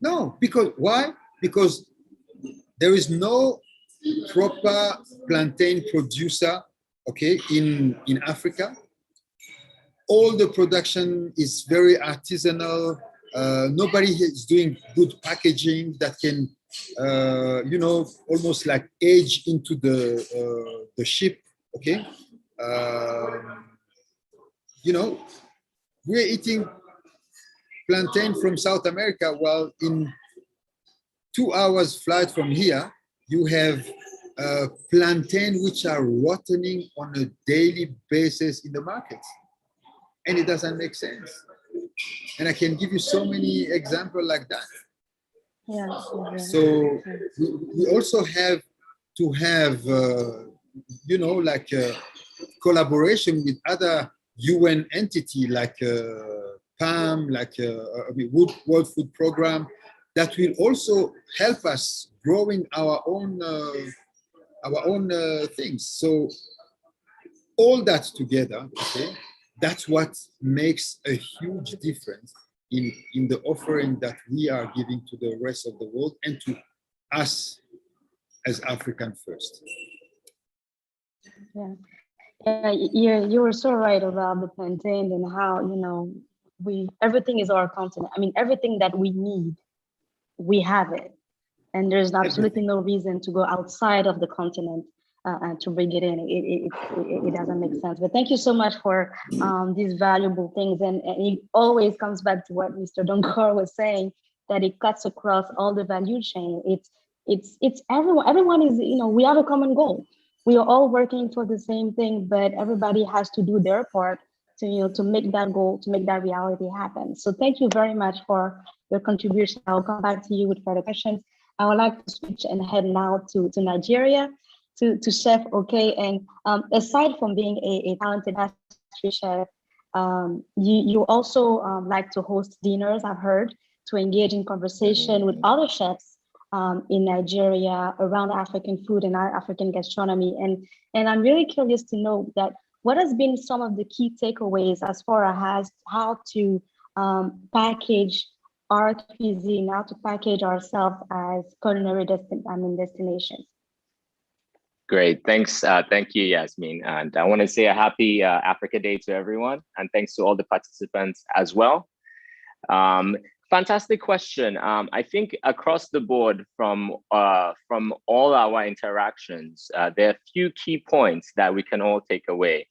Speaker 7: No, because why? Because there is no proper plantain producer, okay, in Africa. All the production is very artisanal. Nobody is doing good packaging that can, you know, almost like age into the ship, okay? You know, we're eating plantain from South America, while in 2 hours flight from here, you have plantain which are rotting on a daily basis in the markets. And it doesn't make sense. And I can give you so many examples like that.
Speaker 4: Yeah.
Speaker 7: So we also have to have, you know, like collaboration with other UN entity like PAM, like World Food Program, that will also help us growing our own things. So all that together, okay, that's what makes a huge difference in the offering that we are giving to the rest of the world and to us as African first.
Speaker 4: Yeah, you were so right about the plantain and how, you know, everything is our continent. I mean, everything that we need, we have it. And there's absolutely no reason to go outside of the continent to bring it in. It doesn't make sense. But thank you so much for these valuable things. And it always comes back to what Mr. Donkor was saying, that it cuts across all the value chain. It's everyone. Everyone is, you know, we have a common goal. We are all working for the same thing, but everybody has to do their part to, you know, to make that goal, to make that reality happen. So thank you very much for your contribution. I'll come back to you with further questions. I would like to switch and head now to Nigeria, to Chef Okay. And aside from being a talented pastry chef, you also like to host dinners, I've heard, to engage in conversation with other chefs in Nigeria around African food and African gastronomy. And I'm really curious to know that what has been some of the key takeaways as far as how to package our cuisine, how to package ourselves as culinary destinations.
Speaker 8: Great, thanks. Thank you, Yasmin. And I want to say a happy Africa Day to everyone, and thanks to all the participants as well. Fantastic question. I think across the board from all our interactions, there are a few key points that we can all take away.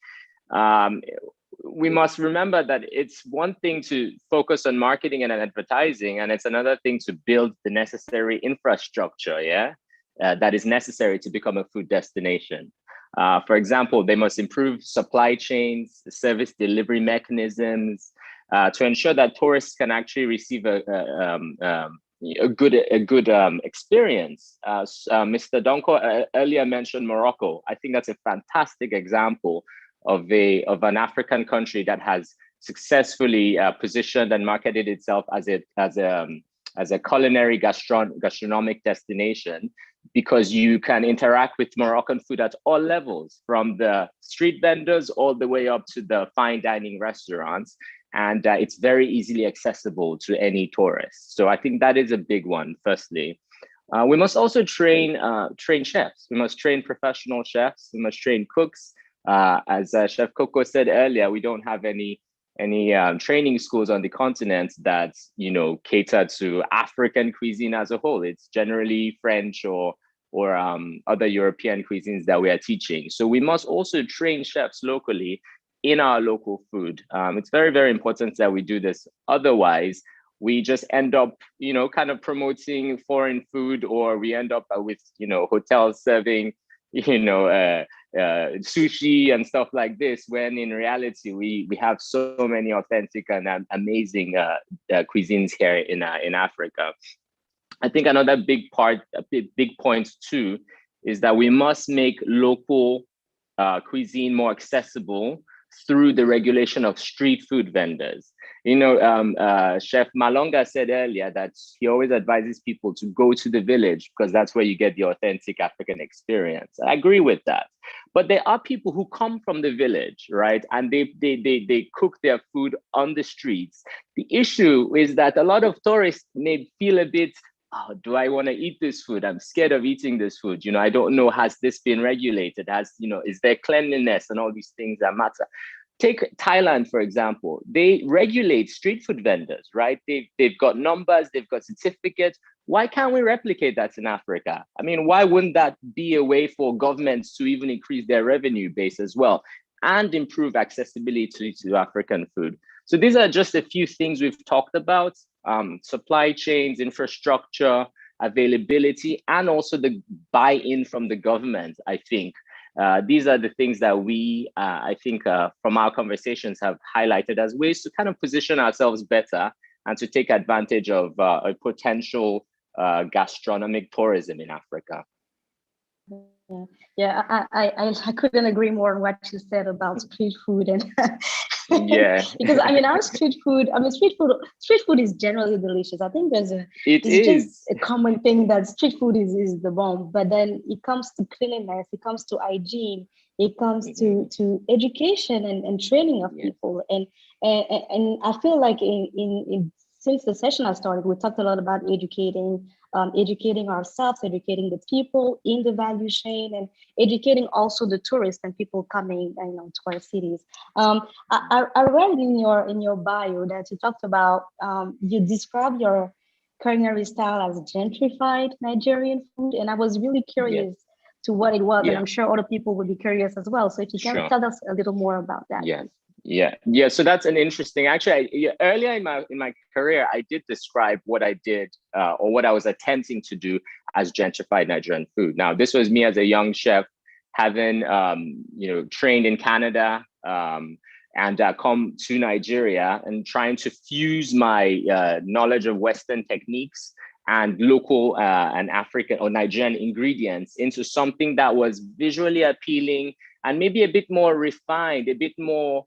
Speaker 8: We must remember that it's one thing to focus on marketing and advertising, and it's another thing to build the necessary infrastructure, that is necessary to become a food destination. For example, they must improve supply chains, service delivery mechanisms, to ensure that tourists can actually receive a good experience. Mr. Donko earlier mentioned Morocco. I think that's a fantastic example of an African country that has successfully positioned and marketed itself as a culinary gastronomic destination, because you can interact with Moroccan food at all levels, from the street vendors all the way up to the fine dining restaurants. And it's very easily accessible to any tourist. So I think that is a big one, firstly. We must also train chefs. We must train professional chefs. We must train cooks. As Chef Coco said earlier, we don't have any training schools on the continent that, you know, cater to African cuisine as a whole. It's generally French or other European cuisines that we are teaching. So we must also train chefs locally in our local food. It's very, very important that we do this. Otherwise, we just end up, you know, kind of promoting foreign food, or we end up with, you know, hotels serving, you know, sushi and stuff like this, when in reality we have so many authentic and amazing cuisines here in Africa. I think another big point too is that we must make local cuisine more accessible through the regulation of street food vendors. You know, Chef Malonga said earlier that he always advises people to go to the village because that's where you get the authentic African experience. I agree with that. But there are people who come from the village, right? And they cook their food on the streets. The issue is that a lot of tourists may feel a bit, oh, do I want to eat this food? I'm scared of eating this food. You know, I don't know, has this been regulated? Is there cleanliness and all these things that matter? Take Thailand, for example. They regulate street food vendors, right? They've got numbers, they've got certificates. Why can't we replicate that in Africa? I mean, why wouldn't that be a way for governments to even increase their revenue base as well and improve accessibility to African food? So these are just a few things we've talked about. Supply chains, infrastructure, availability, and also the buy-in from the government, I think. These are the things that we, I think, from our conversations have highlighted as ways to kind of position ourselves better and to take advantage of a potential gastronomic tourism in Africa.
Speaker 4: Yeah, I couldn't agree more on what you said about street food and
Speaker 8: yeah,
Speaker 4: because I mean street food is generally delicious. I think it's just a common thing that street food is the bomb, but then it comes to cleanliness, it comes to hygiene, it comes to education and training of people, and I feel like in since the session has started, we talked a lot about educating ourselves, educating the people in the value chain, and educating also the tourists and people coming, to our cities. I read in your bio that you talked about, you described your culinary style as gentrified Nigerian food, and I was really curious to what it was, and I'm sure other people would be curious as well. So if you can tell us a little more about that.
Speaker 8: Yeah. So that's an interesting. Actually, earlier in my career, I did describe what I did or what I was attempting to do as gentrified Nigerian food. Now, this was me as a young chef, having trained in Canada and come to Nigeria and trying to fuse my knowledge of Western techniques and local and African or Nigerian ingredients into something that was visually appealing and maybe a bit more refined, a bit more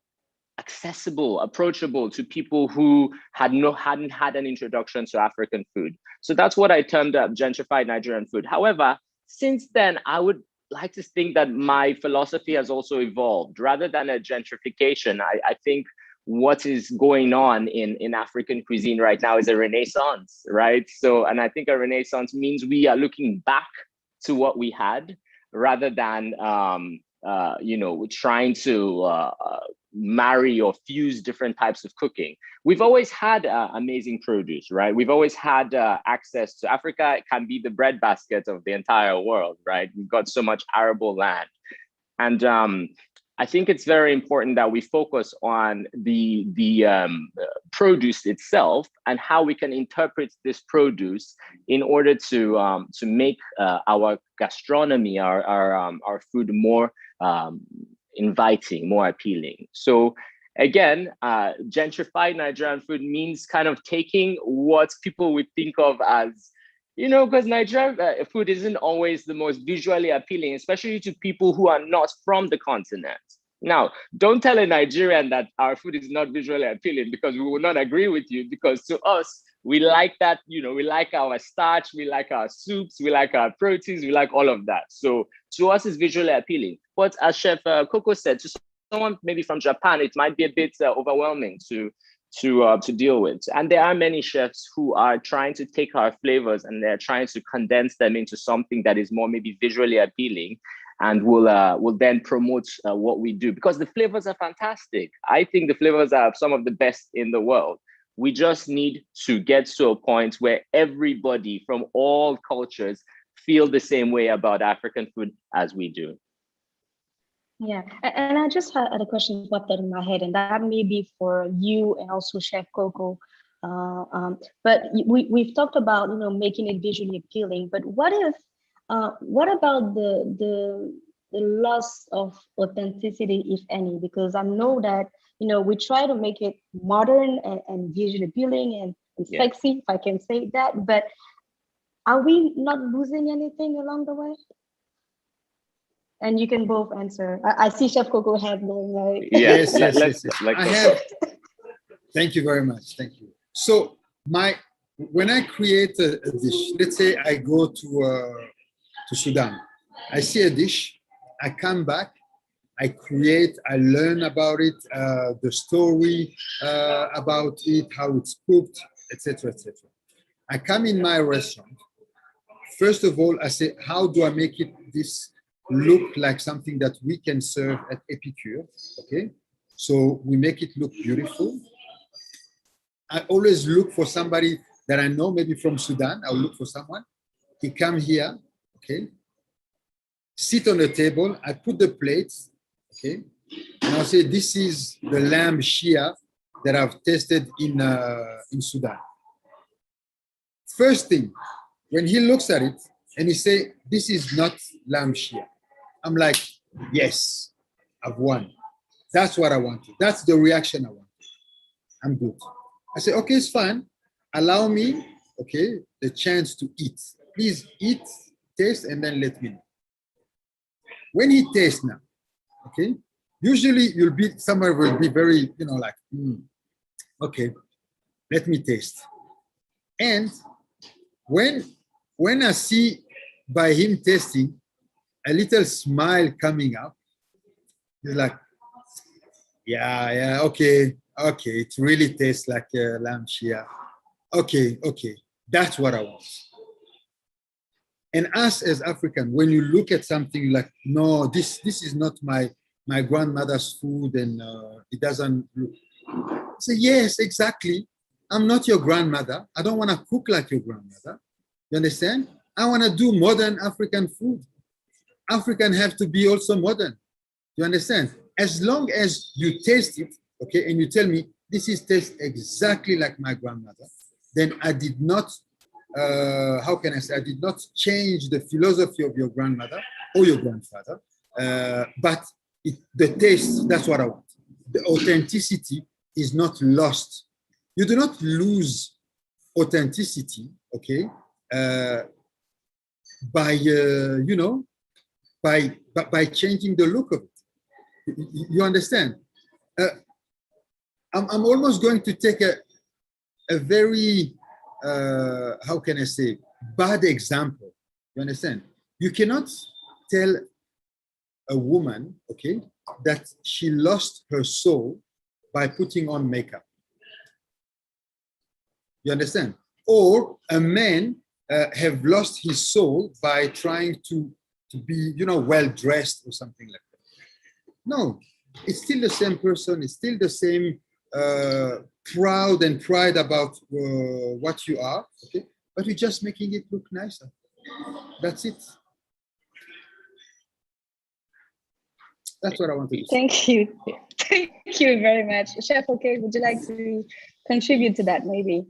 Speaker 8: accessible, approachable to people who hadn't had an introduction to African food. So that's what I termed gentrified Nigerian food. However, since then, I would like to think that my philosophy has also evolved. Rather than a gentrification, I think what is going on in African cuisine right now is a renaissance, right? So, and I think a renaissance means we are looking back to what we had rather than trying to marry or fuse different types of cooking. We've always had amazing produce, right? We've always had access to Africa. It can be the breadbasket of the entire world, right? We've got so much arable land. And I think it's very important that we focus on the produce itself and how we can interpret this produce in order to make our gastronomy, our food more inviting, more appealing. So again, gentrified Nigerian food means kind of taking what people would think of as, because Nigerian food isn't always the most visually appealing, especially to people who are not from the continent. Now, don't tell a Nigerian that our food is not visually appealing, because we will not agree with you, because to us, we like that, we like our starch, we like our soups, we like our proteins, we like all of that. So to us, it's visually appealing. But as Chef Coco said, to someone maybe from Japan, it might be a bit overwhelming to deal with. And there are many chefs who are trying to take our flavors and they're trying to condense them into something that is more maybe visually appealing, and will then promote what we do, because the flavors are fantastic. I think the flavors are some of the best in the world. We just need to get to a point where everybody from all cultures feel the same way about African food as we do.
Speaker 4: Yeah, and I just had a question popped up in my head, and that may be for you and also Chef Coco. But we've talked about making it visually appealing. But what about the the loss of authenticity, if any? Because I know that, we try to make it modern and visually appealing and sexy, if I can say that, but are we not losing anything along the way? And you can both answer. I see Chef Coco have going right.
Speaker 7: Yes.
Speaker 8: Like
Speaker 7: I have. Thank you very much. Thank you. So when I create a dish, let's say I go to Sudan, I see a dish, I come back, I create, I learn about it, the story about it, how it's cooked, etc., etc. I come in my restaurant. First of all, I say, how do I make this look like something that we can serve at Epicure? Okay, so we make it look beautiful. I always look for somebody that I know, maybe from Sudan. I'll look for someone. He come here, okay, sit on the table. I put the plates, okay, and I'll say, this is the lamb shia that I've tasted in Sudan. First thing, when he looks at it and he say, this is not lamb shia, I'm like, yes, I've won. That's what I wanted. That's the reaction I want. I'm good. I say, okay, it's fine. Allow me, okay, the chance to eat. Please eat, taste, and then let me know. When he tastes now, okay, usually you'll be, somewhere will be very, like, okay, let me taste. And when I see by him tasting a little smile coming up, he's like, yeah, okay, it really tastes like lamb shia. Okay, that's what I want. And us as African, when you look at something like, no, this is not my grandmother's food, and it doesn't look. Say, yes, exactly. I'm not your grandmother. I don't want to cook like your grandmother. You understand? I want to do modern African food. African have to be also modern. You understand? As long as you taste it, okay, and you tell me this tastes exactly like my grandmother, then I did not, how can I say, I did not change the philosophy of your grandmother or your grandfather, but the taste, that's what I want. The authenticity is not lost. You do not lose authenticity, okay, by by changing the look of it. You understand? I'm almost going to take a very how can I say, bad example. You understand? You cannot tell a woman, okay, that she lost her soul by putting on makeup. You understand? Or a man have lost his soul by trying to be, well dressed or something like that. No, it's still the same person. It's still the same proud and pride about what you are. Okay, but you're just making it look nicer. That's it. That's what I want to say.
Speaker 4: Thank you. Thank you very much. Chef, okay, would you like to contribute to that maybe?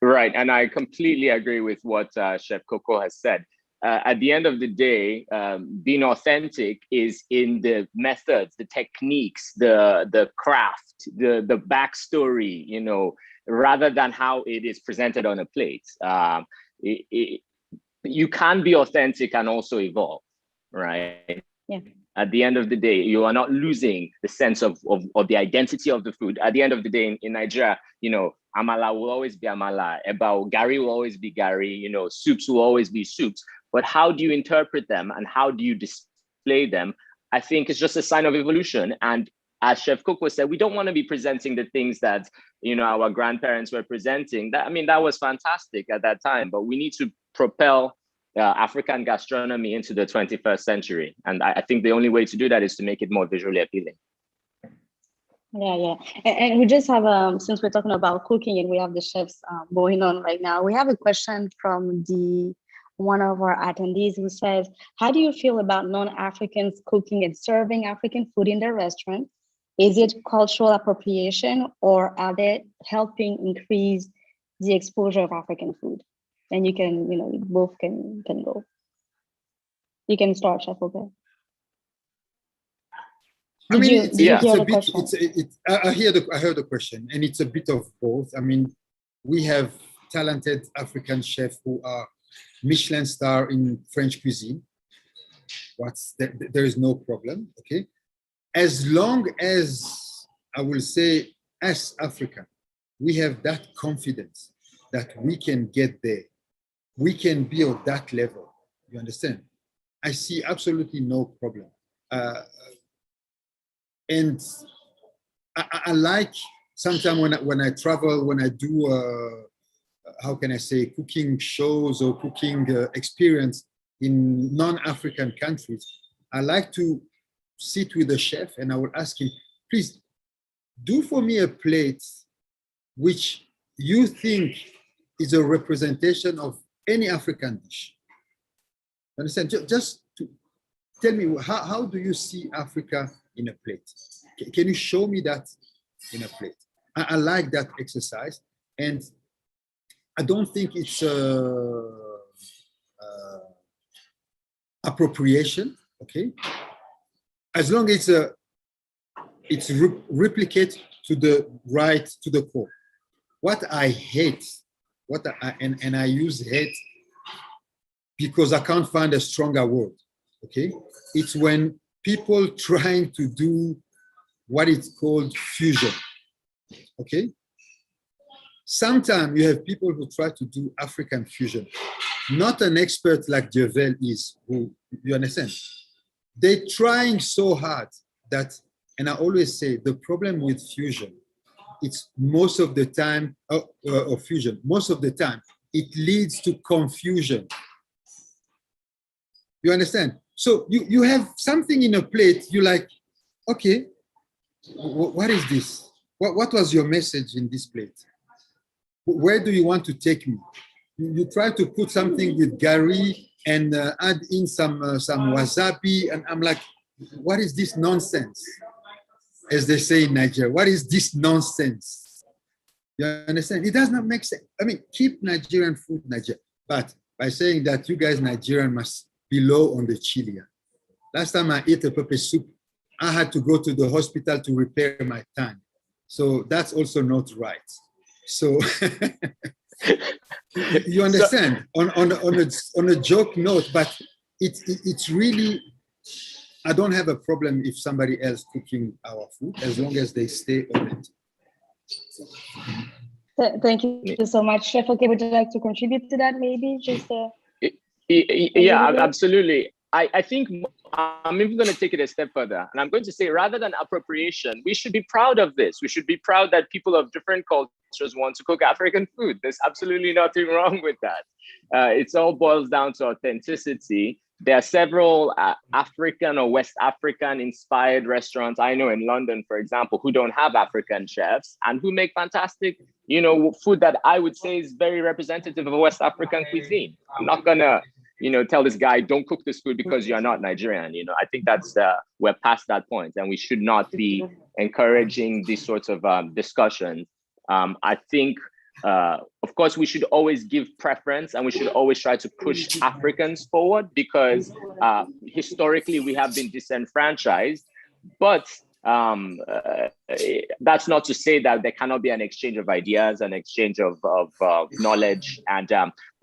Speaker 8: Right, and I completely agree with what Chef Coco has said. At the end of the day, being authentic is in the methods, the techniques, the craft, the backstory, rather than how it is presented on a plate. You can be authentic and also evolve, right?
Speaker 4: Yeah.
Speaker 8: At the end of the day, you are not losing the sense of the identity of the food. At the end of the day, in Nigeria, amala will always be amala, gari will always be gari, soups will always be soups. But how do you interpret them and how do you display them? I think it's just a sign of evolution. And as Chef Coco said, we don't want to be presenting the things that our grandparents were presenting. That was fantastic at that time, but we need to propel African gastronomy into the 21st century. And I think the only way to do that is to make it more visually appealing.
Speaker 4: Yeah. And we just have, since we're talking about cooking and we have the chefs going on right now, we have a question from one of our attendees who says, how do you feel about non-Africans cooking and serving African food in their restaurant? Is it cultural appropriation, or are they helping increase the exposure of African food? And you can, both can go. You can start, Chef, okay?
Speaker 7: I mean,
Speaker 4: Did you hear the
Speaker 7: bit,
Speaker 4: question?
Speaker 7: I heard the question, and it's a bit of both. I mean, we have talented African chefs who are Michelin star in French cuisine. There is no problem, okay? As long as, I will say, as Africa, we have that confidence that we can get there. We can be of that level, you understand? I see absolutely no problem. And I like sometimes when I travel, when I do, how can I say, cooking shows or cooking experience in non-African countries, I like to sit with the chef and I will ask him, please do for me a plate which you think is a representation of any African dish. Understand? Just to tell me, how do you see Africa in a plate? Can you show me that in a plate? I like that exercise, and I don't think it's appropriation, okay? As long as it's replicate to the right, to the core. What I hate, and I use hate because I can't find a stronger word, okay? It's when people trying to do what is called fusion, okay? Sometimes you have people who try to do African fusion, not an expert like Javel is, who, you understand? They're trying so hard that, and I always say, the problem with fusion, it's most of the time, fusion, most of the time, it leads to confusion. You understand? So you have something in a plate, you're like, okay, what is this? What was your message in this plate? Where do you want to take me? You try to put something with gari and add in some wasabi, and I'm like, what is this nonsense? As they say in Nigeria, what is this nonsense? You understand? It does not make sense. I mean, keep Nigerian food Nigeria, but by saying that you guys Nigerian must be low on the chili. Last time I ate a pepper soup, I had to go to the hospital to repair my tongue. So that's also not right. So you understand, on a joke note, but it's really, I don't have a problem if somebody else cooking our food, as long as they stay on
Speaker 4: it. Thank you so much, Chef. Okay, would you like to contribute to that, maybe? Just
Speaker 8: yeah, absolutely. I think I'm even going to take it a step further, and I'm going to say, rather than appropriation, we should be proud of this. We should be proud that people of different cultures want to cook African food. There's absolutely nothing wrong with that. It all boils down to authenticity. There are several African or West African inspired restaurants I know in London, for example, who don't have African chefs and who make fantastic, food that I would say is very representative of West African cuisine. I'm not gonna, tell this guy, don't cook this food because you're not Nigerian. I think that's, we're past that point, and we should not be encouraging these sorts of discussions. I think, of course, we should always give preference, and we should always try to push Africans forward, because historically we have been disenfranchised. But that's not to say that there cannot be an exchange of ideas, an exchange of knowledge, and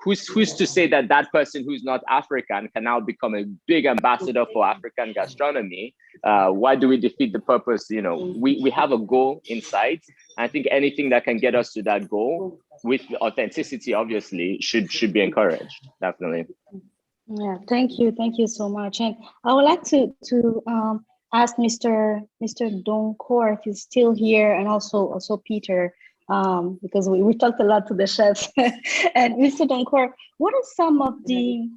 Speaker 8: who's to say that that person who's not African can now become a big ambassador for African gastronomy? Why do we defeat the purpose? We have a goal in sight. I think anything that can get us to that goal with authenticity, obviously, should be encouraged. Definitely.
Speaker 4: Yeah, thank you so much. And I would like to ask Mr. Donkor if he's still here, and also Peter, because we talked a lot to the chefs. And Mr. Donkor, what are some of the,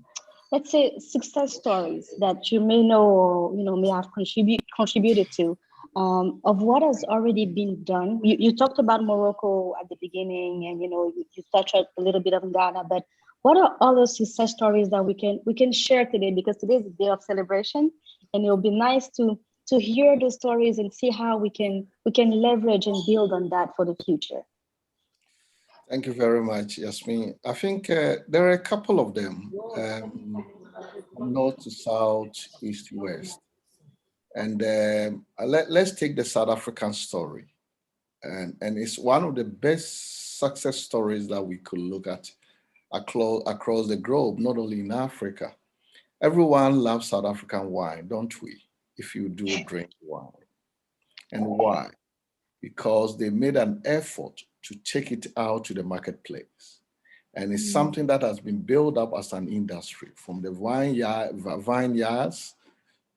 Speaker 4: let's say, success stories that you may know, or may have contributed to, of what has already been done? You talked about Morocco at the beginning, and you touched a little bit on Ghana, but what are other success stories that we can share today? Because today is a day of celebration, and it'll be nice to hear those stories and see how we can leverage and build on that for the future.
Speaker 5: Thank you very much, Yasmin. I think there are a couple of them, north to south, east to west. And let's take the South African story. And it's one of the best success stories that we could look at across the globe, not only in Africa. Everyone loves South African wine, don't we? If you do drink wine. And why? Because they made an effort to take it out to the marketplace. And it's something that has been built up as an industry, from the vineyards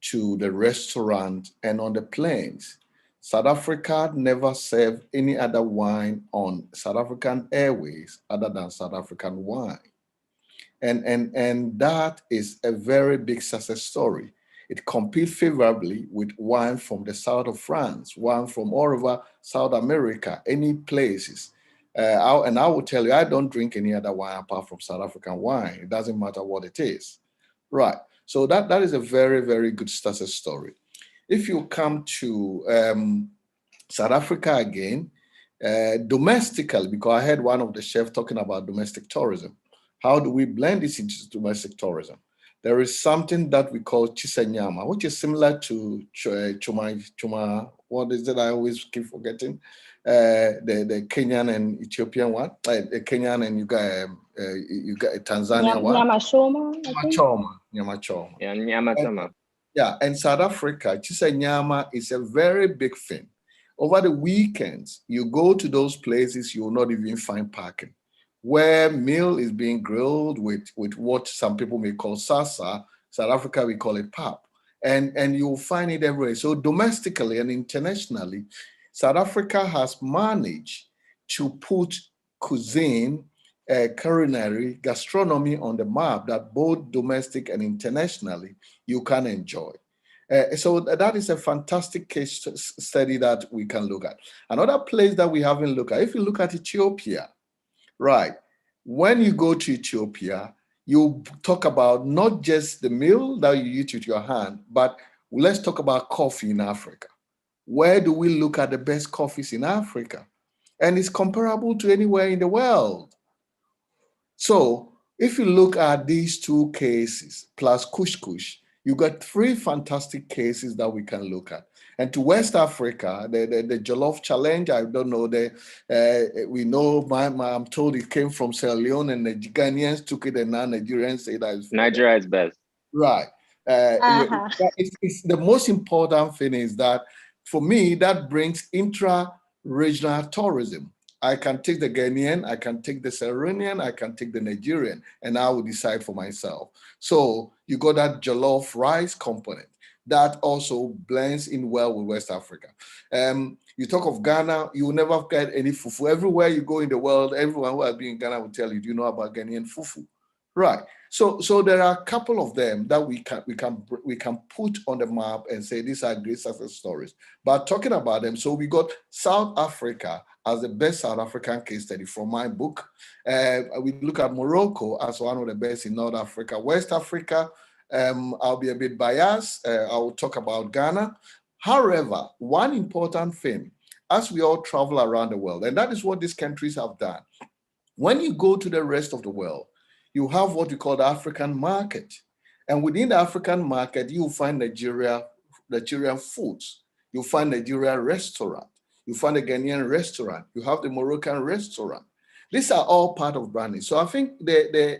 Speaker 5: to the restaurant and on the planes. South Africa never served any other wine on South African Airways other than South African wine. And that is a very big success story. It competes favorably with wine from the south of France, wine from all over South America, any places. And I will tell you, I don't drink any other wine apart from South African wine. It doesn't matter what it is. Right. So that is a very, very good success story. If you come to South Africa again, domestically, because I heard one of the chefs talking about domestic tourism. How do we blend this into domestic tourism? There is something that we call chisenyama, which is similar to chuma. What is it? I always keep forgetting. The Kenyan and Ethiopian one, the Kenyan and you got Tanzania one.
Speaker 4: Nyama choma.
Speaker 5: Nyama choma.
Speaker 8: Yeah, nyama choma.
Speaker 5: Yeah, and South Africa, chisenyama is a very big thing. Over the weekends, you go to those places, you will not even find parking. Where meal is being grilled with what some people may call sasa, South Africa, we call it pap. And you'll find it everywhere. So domestically and internationally, South Africa has managed to put cuisine, culinary, gastronomy on the map that both domestic and internationally you can enjoy. So that is a fantastic case study that we can look at. Another place that we haven't looked at, if you look at Ethiopia, right. When you go to Ethiopia, you talk about not just the meal that you eat with your hand, but let's talk about coffee in Africa. Where do we look at the best coffees in Africa? And it's comparable to anywhere in the world. So if you look at these two cases, plus couscous, you got three fantastic cases that we can look at. And to West Africa, the Jollof Challenge, I don't know, we know, I'm told it came from Sierra Leone and the Ghanaians took it and now Nigerians say that it's
Speaker 8: Nigeria is best.
Speaker 5: Right. It's the most important thing is that for me, that brings intra-regional tourism. I can take the Ghanaian, I can take the Sierra Leonean, I can take the Nigerian, and I will decide for myself. So you got that jollof rice component that also blends in well with West Africa. You talk of Ghana, you will never get any fufu. Everywhere you go in the world, everyone who has been in Ghana will tell you, do you know about Ghanaian fufu? Right. So there are a couple of them that we can put on the map and say these are great success stories. But talking about them, so we got South Africa as the best South African case study from my book. We look at Morocco as one of the best in North Africa. West Africa, I'll be a bit biased. I will talk about Ghana. However, one important thing, as we all travel around the world, and that is what these countries have done. When you go to the rest of the world, you have what we call the African market. And within the African market, you find Nigerian foods. You find Nigerian restaurant. You find a Ghanaian restaurant. You have the Moroccan restaurant. These are all part of branding. So I think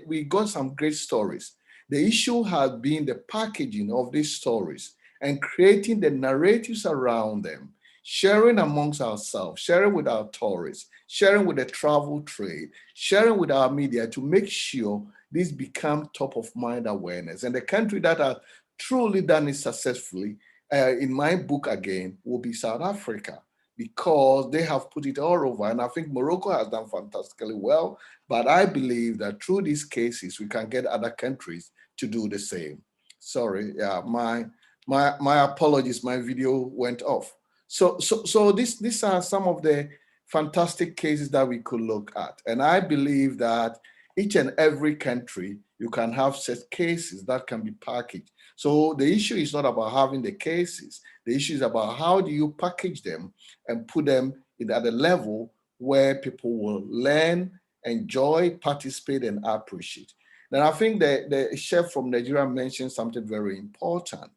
Speaker 5: we got some great stories. The issue has been the packaging of these stories and creating the narratives around them, sharing amongst ourselves, sharing with our tourists, sharing with the travel trade, sharing with our media to make sure this become top of mind awareness. And the country that has truly done it successfully, in my book again, will be South Africa, because they have put it all over. And I think Morocco has done fantastically well, but I believe that through these cases, we can get other countries to do the same. Sorry, yeah, my apologies, my video went off. So these are some of the fantastic cases that we could look at. And I believe that each and every country, you can have such cases that can be packaged. So the issue is not about having the cases. The issue is about how do you package them and put them at a level where people will learn, enjoy, participate, and appreciate. Then I think the chef from Nigeria mentioned something very important.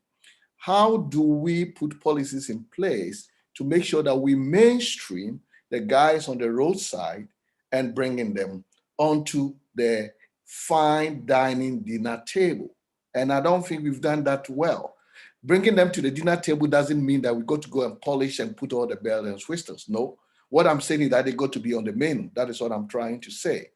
Speaker 5: how do we put policies in place to make sure that we mainstream the guys on the roadside and bringing them onto the fine dining dinner table? And I don't think we've done that well. Bringing them to the dinner table doesn't mean that we got to go and polish and put all the bells and whistles. No, what I'm saying is that they got to be on the menu. That is what I'm trying to say.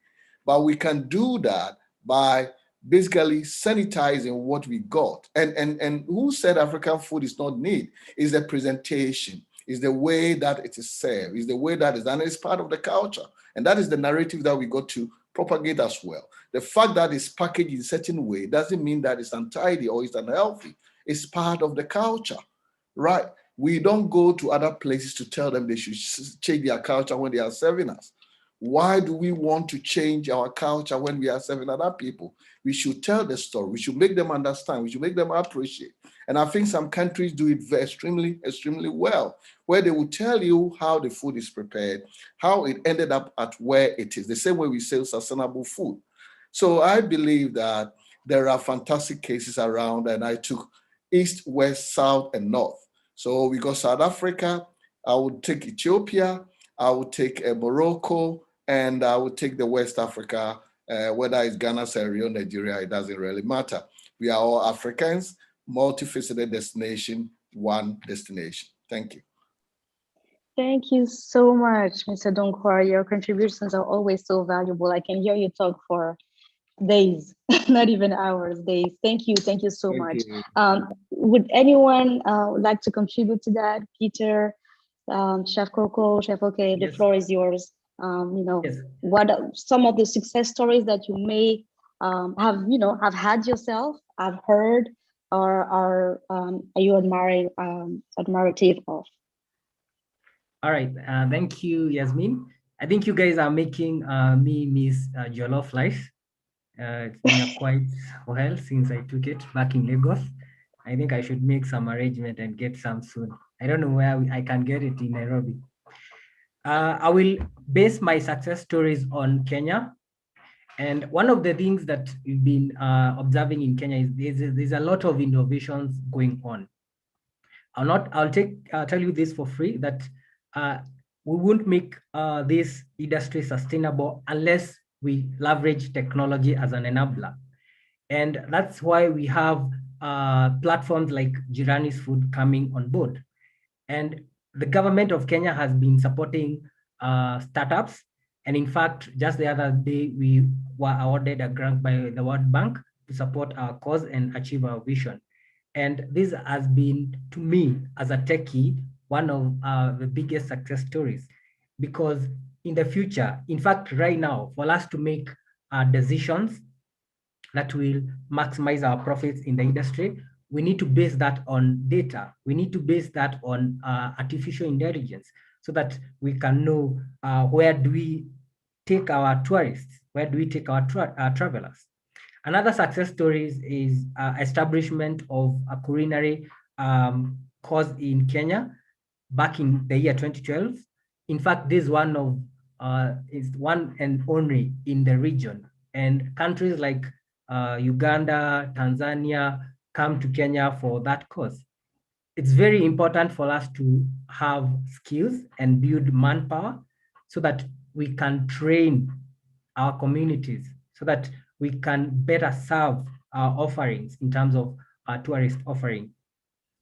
Speaker 5: But we can do that by basically sanitizing what we got. And who said African food is not neat? Is the presentation, is the way that it is served, is the way that is, and it's part of the culture. And that is the narrative that we got to propagate as well. The fact that it's packaged in a certain way doesn't mean that it's untidy or it's unhealthy. It's part of the culture, right? We don't go to other places to tell them they should change their culture when they are serving us. Why do we want to change our culture when we are serving other people? We should tell the story. We should make them understand. We should make them appreciate. And I think some countries do it extremely, extremely well, where they will tell you how the food is prepared, how it ended up at where it is, the same way we sell sustainable food. So I believe that there are fantastic cases around, and I took East, West, South, and North. So we got South Africa, I would take Ethiopia, I would take Morocco, and I would take the West Africa, whether it's Ghana, Sierra Leone, Nigeria, it doesn't really matter. We are all Africans, multifaceted destination, one destination. Thank you.
Speaker 4: Thank you so much, Mr. Donkor. Your contributions are always so valuable. I can hear you talk for days, not even hours, days. Thank you so much. Would anyone like to contribute to that? Peter, Chef Coco, Chef OK, the floor is yours. What are some of the success stories that you may have had yourself, have heard, or are you admirative of?
Speaker 6: All right, thank you, Yasmin. I think you guys are making me miss jollof rice. It's been quite a while since I took it back in Lagos. I think I should make some arrangement and get some soon. I don't know where I can get it in Nairobi. I will base my success stories on Kenya. And one of the things that we've been observing in Kenya is there's a lot of innovations going on. I'll tell you this for free, that we won't make this industry sustainable unless we leverage technology as an enabler. And that's why we have platforms like Jirani's Food coming on board. And the government of Kenya has been supporting startups. And in fact, just the other day, we were awarded a grant by the World Bank to support our cause and achieve our vision. And this has been, to me, as a techie, one of the biggest success stories, because in the future, in fact, right now, for us to make decisions that will maximize our profits in the industry, we need to base that on data. We need to base that on artificial intelligence so that we can know where do we take our tourists, where do we take our travelers. Another success story is establishment of a culinary course in Kenya back in the year 2012. In fact, this one is one and only in the region. And countries like Uganda, Tanzania come to Kenya for that course. It's very important for us to have skills and build manpower so that we can train our communities, so that we can better serve our offerings in terms of our tourist offering.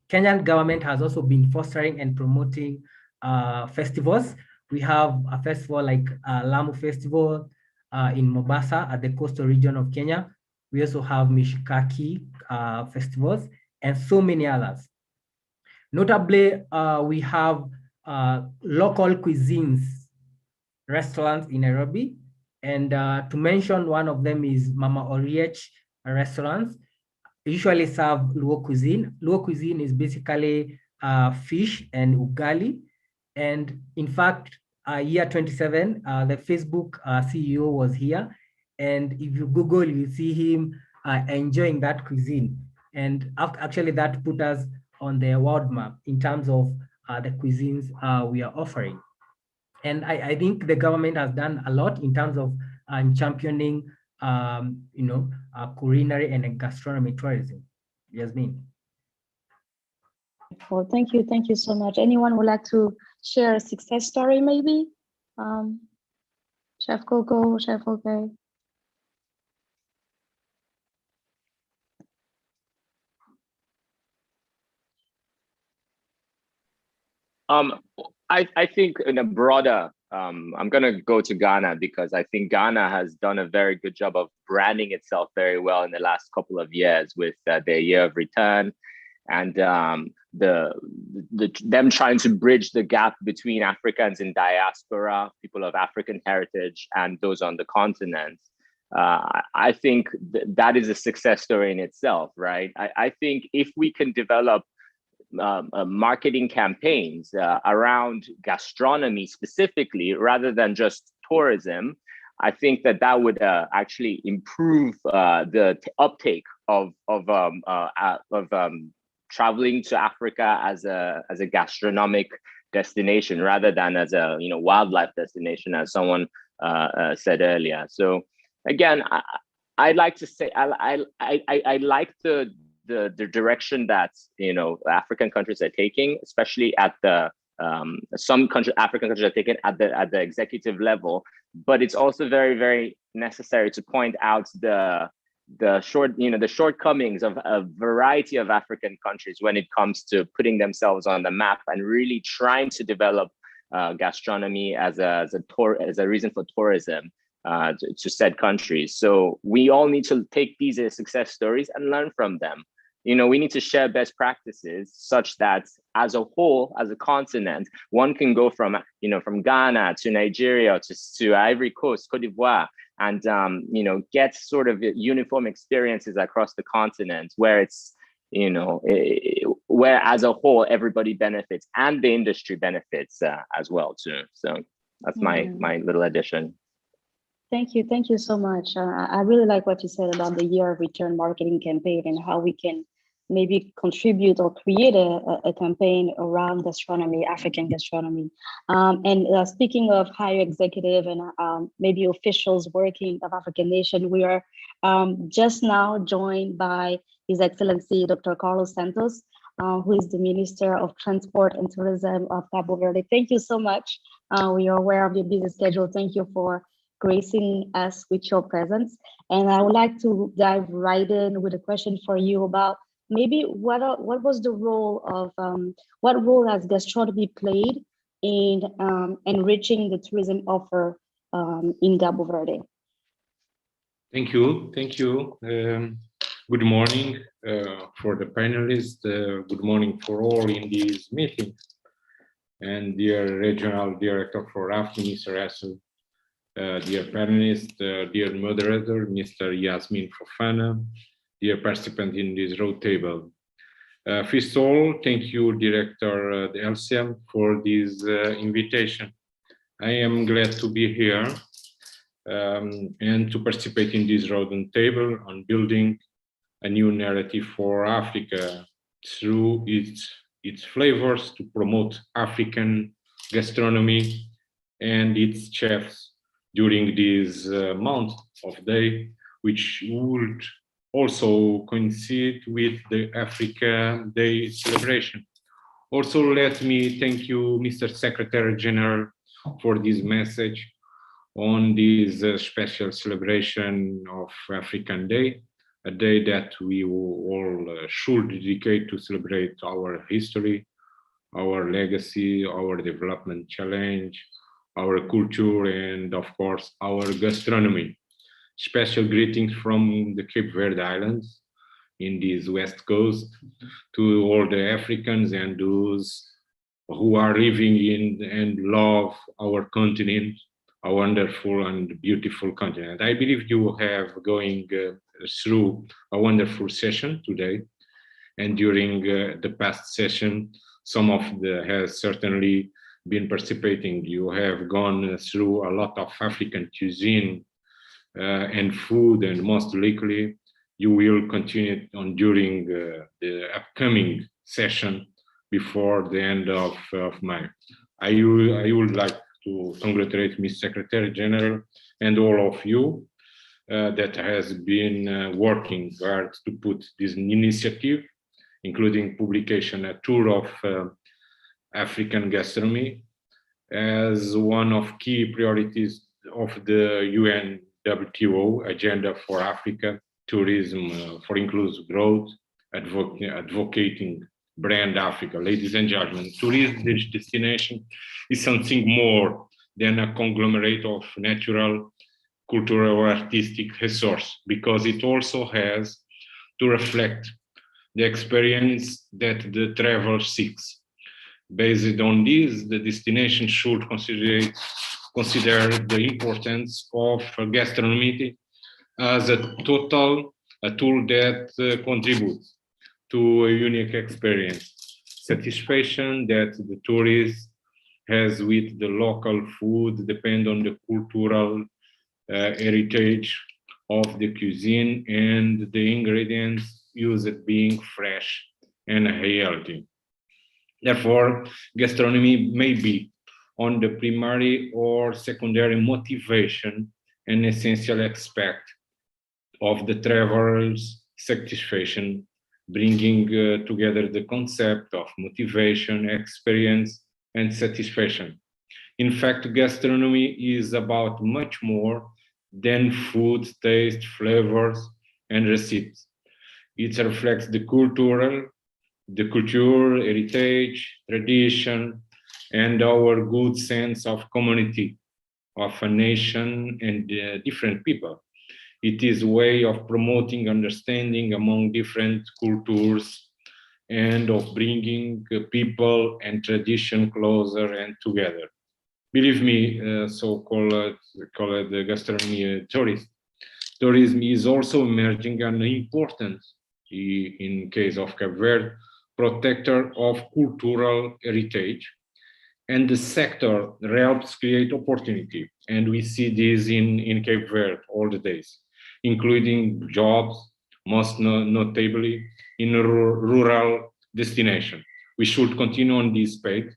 Speaker 6: Kenyan government has also been fostering and promoting festivals. We have a festival like Lamu Festival in Mombasa at the coastal region of Kenya. We also have Mishikaki festivals and so many others. Notably, we have local cuisines restaurants in Nairobi. And to mention one of them is Mama Oriech restaurants. Usually serve Luo cuisine. Luo cuisine is basically fish and ugali. And in fact, year 27, the Facebook CEO was here. And if you Google, you see him enjoying that cuisine. And actually that put us on the world map in terms of the cuisines we are offering. And I think the government has done a lot in terms of championing, culinary and gastronomy tourism. Yasmin.
Speaker 4: Well, thank you so much. Anyone would like to share a success story, maybe? Chef Coco, Chef Okay.
Speaker 8: I think in a broader, I'm going to go to Ghana because I think Ghana has done a very good job of branding itself very well in the last couple of years with their year of return and them trying to bridge the gap between Africans in diaspora, people of African heritage, and those on the continent. I think that is a success story in itself, right? I think if we can develop marketing campaigns around gastronomy specifically, rather than just tourism, I think that would actually improve the uptake of traveling to Africa as a gastronomic destination, rather than as a wildlife destination, as someone said earlier. So again, I'd like to say I like the direction that African countries are taking, especially at the African countries are taking at the executive level. But it's also very, very necessary to point out the shortcomings of a variety of African countries when it comes to putting themselves on the map and really trying to develop gastronomy as a reason for tourism to said countries. So we all need to take these as success stories and learn from them. We need to share best practices such that as a whole, as a continent, one can go from Ghana to Nigeria to Ivory Coast, Cote d'Ivoire, and get sort of uniform experiences across the continent where it's where as a whole everybody benefits and the industry benefits as well too. So that's my little addition.
Speaker 4: Thank you so much. I really like what you said about the year of return marketing campaign and how we can maybe contribute or create a campaign around gastronomy, African gastronomy. And speaking of higher executive and maybe officials working of African nation, we are just now joined by His Excellency Dr. Carlos Santos, who is the Minister of Transport and Tourism of Cabo Verde. Thank you so much. We are aware of your busy schedule. Thank you for gracing us with your presence. And I would like to dive right in with a question for you about maybe what was the role of, what role has gastronomy played in enriching the tourism offer in Cabo Verde?
Speaker 9: Thank you. Good morning for the panelists. Good morning for all in this meeting. And dear Regional Director for AFRI, Mr. Hassel, dear panelists, dear moderator, Mr. Yasmin Fofana, dear participant in this round table. First of all, thank you, Director the LCM, for this invitation. I am glad to be here and to participate in this round table on building a new narrative for Africa through its flavors to promote African gastronomy and its chefs during this month of day, which would also coincide with the Africa Day celebration. Also, let me thank you, Mr. Secretary General, for this message on this special celebration of African Day, a day that we all should dedicate to celebrate our history, our legacy, our development challenge, our culture, and of course, our gastronomy. Special greetings from the Cape Verde Islands in this West Coast to all the Africans and those who are living in and love our continent, a wonderful and beautiful continent. I believe you have going through a wonderful session today, and during the past session, some of the has certainly been participating. You have gone through a lot of African cuisine and food, and most likely you will continue on during the upcoming session before the end of May. I would like to congratulate Mr. Secretary General and all of you that has been working hard to put this initiative including publication a tour of African gastronomy as one of key priorities of the UNWTO agenda for Africa, tourism for inclusive growth, advocating brand Africa. Ladies and gentlemen, tourism destination is something more than a conglomerate of natural, cultural, or artistic resource, because it also has to reflect the experience that the traveler seeks. Based on this, the destination should consider the importance of gastronomy as a tool that contributes to a unique experience. Satisfaction that the tourist has with the local food depend on the cultural heritage of the cuisine and the ingredients used being fresh and healthy. Therefore, gastronomy may be on the primary or secondary motivation an essential aspect of the traveler's satisfaction, bringing together the concept of motivation, experience, and satisfaction. In fact, gastronomy is about much more than food, taste, flavors, and recipes. It reflects the culture, heritage, tradition, and our good sense of community, of a nation and different people. It is a way of promoting understanding among different cultures and of bringing people and tradition closer and together. Believe me, so-called gastronomy tourism is also emerging an important, in case of Cape Verde, protector of cultural heritage, and the sector helps create opportunity. And we see this in Cape Verde all the days, including jobs, most notably in rural destination. We should continue on this path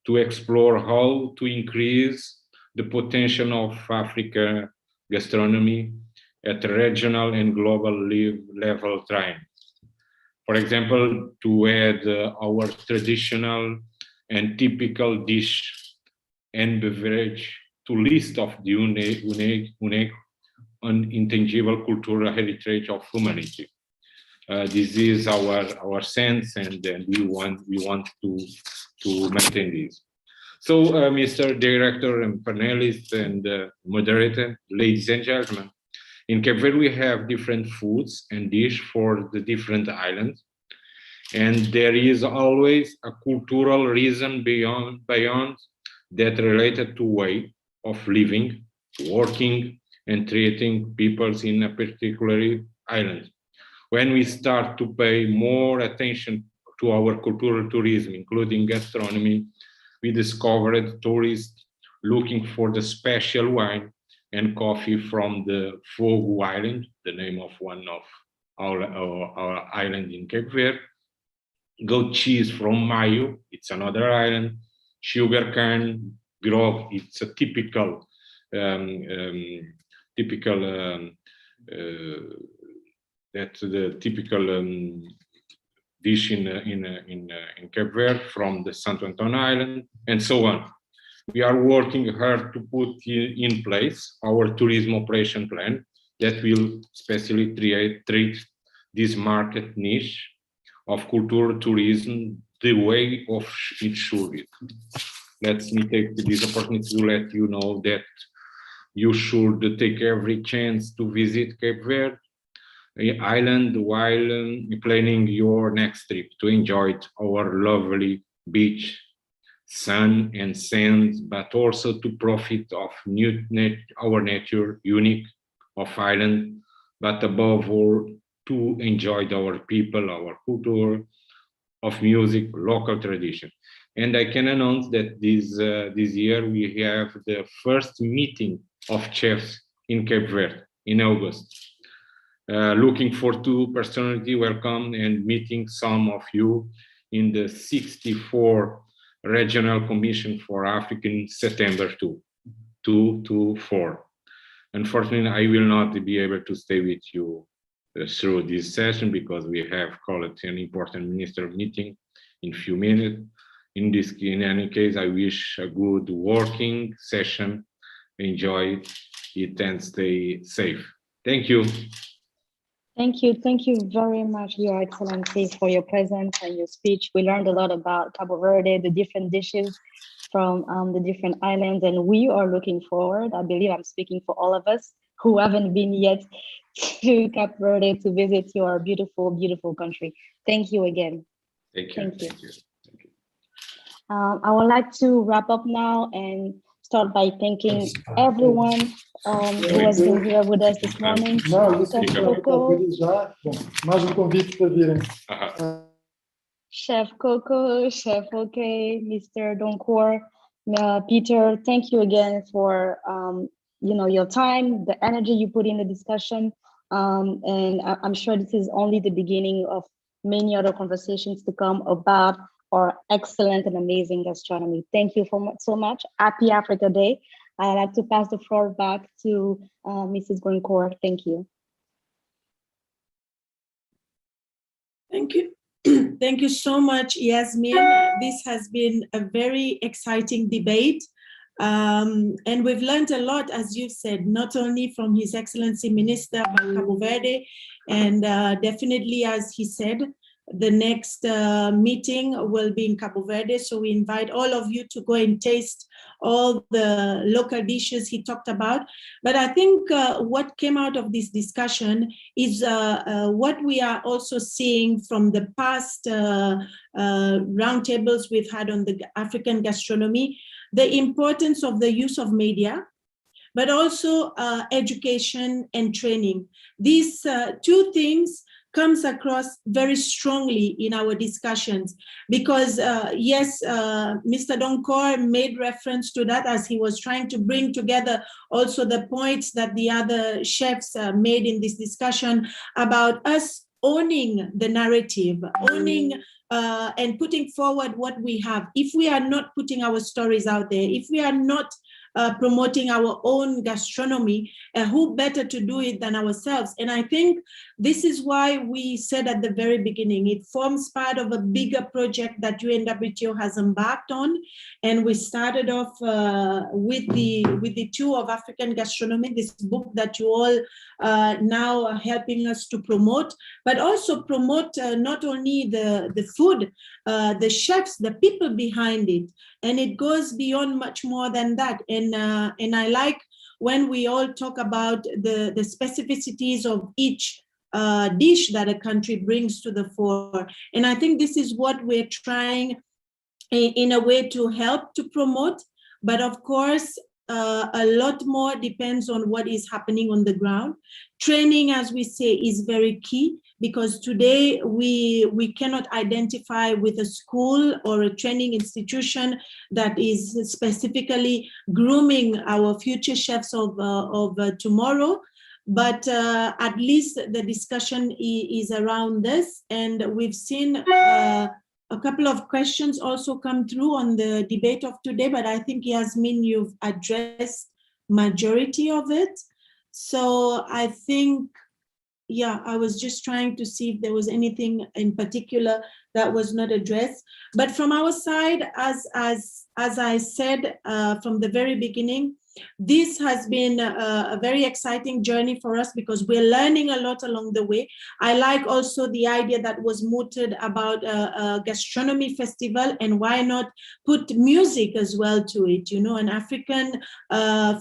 Speaker 9: to explore how to increase the potential of Africa gastronomy at regional and global level trying. For example, to add our traditional and typical dish and beverage to list of the unique and intangible cultural heritage of humanity. This is our sense, and we want to maintain this. So, Mr. Director and panelists and moderator, ladies and gentlemen, in Cape Verde we have different foods and dishes for the different islands, and there is always a cultural reason beyond that related to way of living, working, and treating peoples in a particular island. When we start to pay more attention to our cultural tourism, including gastronomy, we discovered tourists looking for the special wine and coffee from the Fogo Island, the name of one of our island in Cape Verde, goat cheese from Mayo, it's another island, sugarcane, grog, it's a typical that's the typical dish in Cape Verde from the Santo Antônio Island, and so on. We are working hard to put in place our tourism operation plan that will specially treat this market niche of cultural tourism the way of it should be. Let me take this opportunity to let you know that you should take every chance to visit Cape Verde Island while planning your next trip to enjoy our lovely beach, sun and sands, but also to profit of our nature, unique of island, but above all to enjoy our people, our culture, of music, local tradition. And I can announce that this year we have the first meeting of chefs in Cape Verde in August. Looking for to personally welcome and meeting some of you in the 64 Regional Commission for Africa in September 2 to 4. Unfortunately, I will not be able to stay with you through this session, because we have called an important minister meeting in few minutes. In any case, I wish a good working session. Enjoy it and stay safe. Thank you.
Speaker 4: Thank you very much, Your Excellency, for your presence and your speech. We learned a lot about Cabo Verde, the different dishes from the different islands, and we are looking forward. I believe I'm speaking for all of us who haven't been yet to Cabo Verde to visit your beautiful, beautiful country. Thank you again.
Speaker 9: Thank you.
Speaker 4: Thank you. I would like to wrap up now and start by thanking everyone who has been here with us this morning. Chef Coco, Chef Coco, Chef OK, Mr. Doncor, Peter, thank you again for your time, the energy you put in the discussion. And I'm sure this is only the beginning of many other conversations to come about our excellent and amazing gastronomy. Thank you so much. Happy Africa Day. I'd like to pass the floor back to Mrs. Greencourt. Thank you.
Speaker 2: Thank you. Thank you so much, Yasmin. This has been a very exciting debate. And we've learned a lot, as you've said, not only from His Excellency Minister of Cabo Verde, and definitely, as he said, the next meeting will be in Cabo Verde. So we invite all of you to go and taste all the local dishes he talked about. But I think what came out of this discussion is what we are also seeing from the past roundtables we've had on the African gastronomy, the importance of the use of media, but also education and training. These two things comes across very strongly in our discussions because yes, Mr. Doncor made reference to that as he was trying to bring together also the points that the other chefs made in this discussion about us owning the narrative, owning and putting forward what we have. If we are not putting our stories out there, if we are not promoting our own gastronomy, who better to do it than ourselves? And I think this is why we said at the very beginning, it forms part of a bigger project that UNWTO has embarked on. And we started off with the Tour of African Gastronomy, this book that you all now are helping us to promote, but also promote not only the food, the chefs, the people behind it. And it goes beyond much more than that. And I like when we all talk about the specificities of each dish that a country brings to the fore. And I think this is what we're trying in a way to help to promote. But of course, a lot more depends on what is happening on the ground. Training, as we say, is very key, because today we cannot identify with a school or a training institution that is specifically grooming our future chefs of tomorrow. But at least the discussion is around this, and we've seen a couple of questions also come through on the debate of today, but I think, Yasmin, you've addressed majority of it. So I think, yeah, I was just trying to see if there was anything in particular that was not addressed. But from our side, as I said from the very beginning, this has been a very exciting journey for us because we're learning a lot along the way. I like also the idea that was mooted about a gastronomy festival, and why not put music as well to it, you know, an African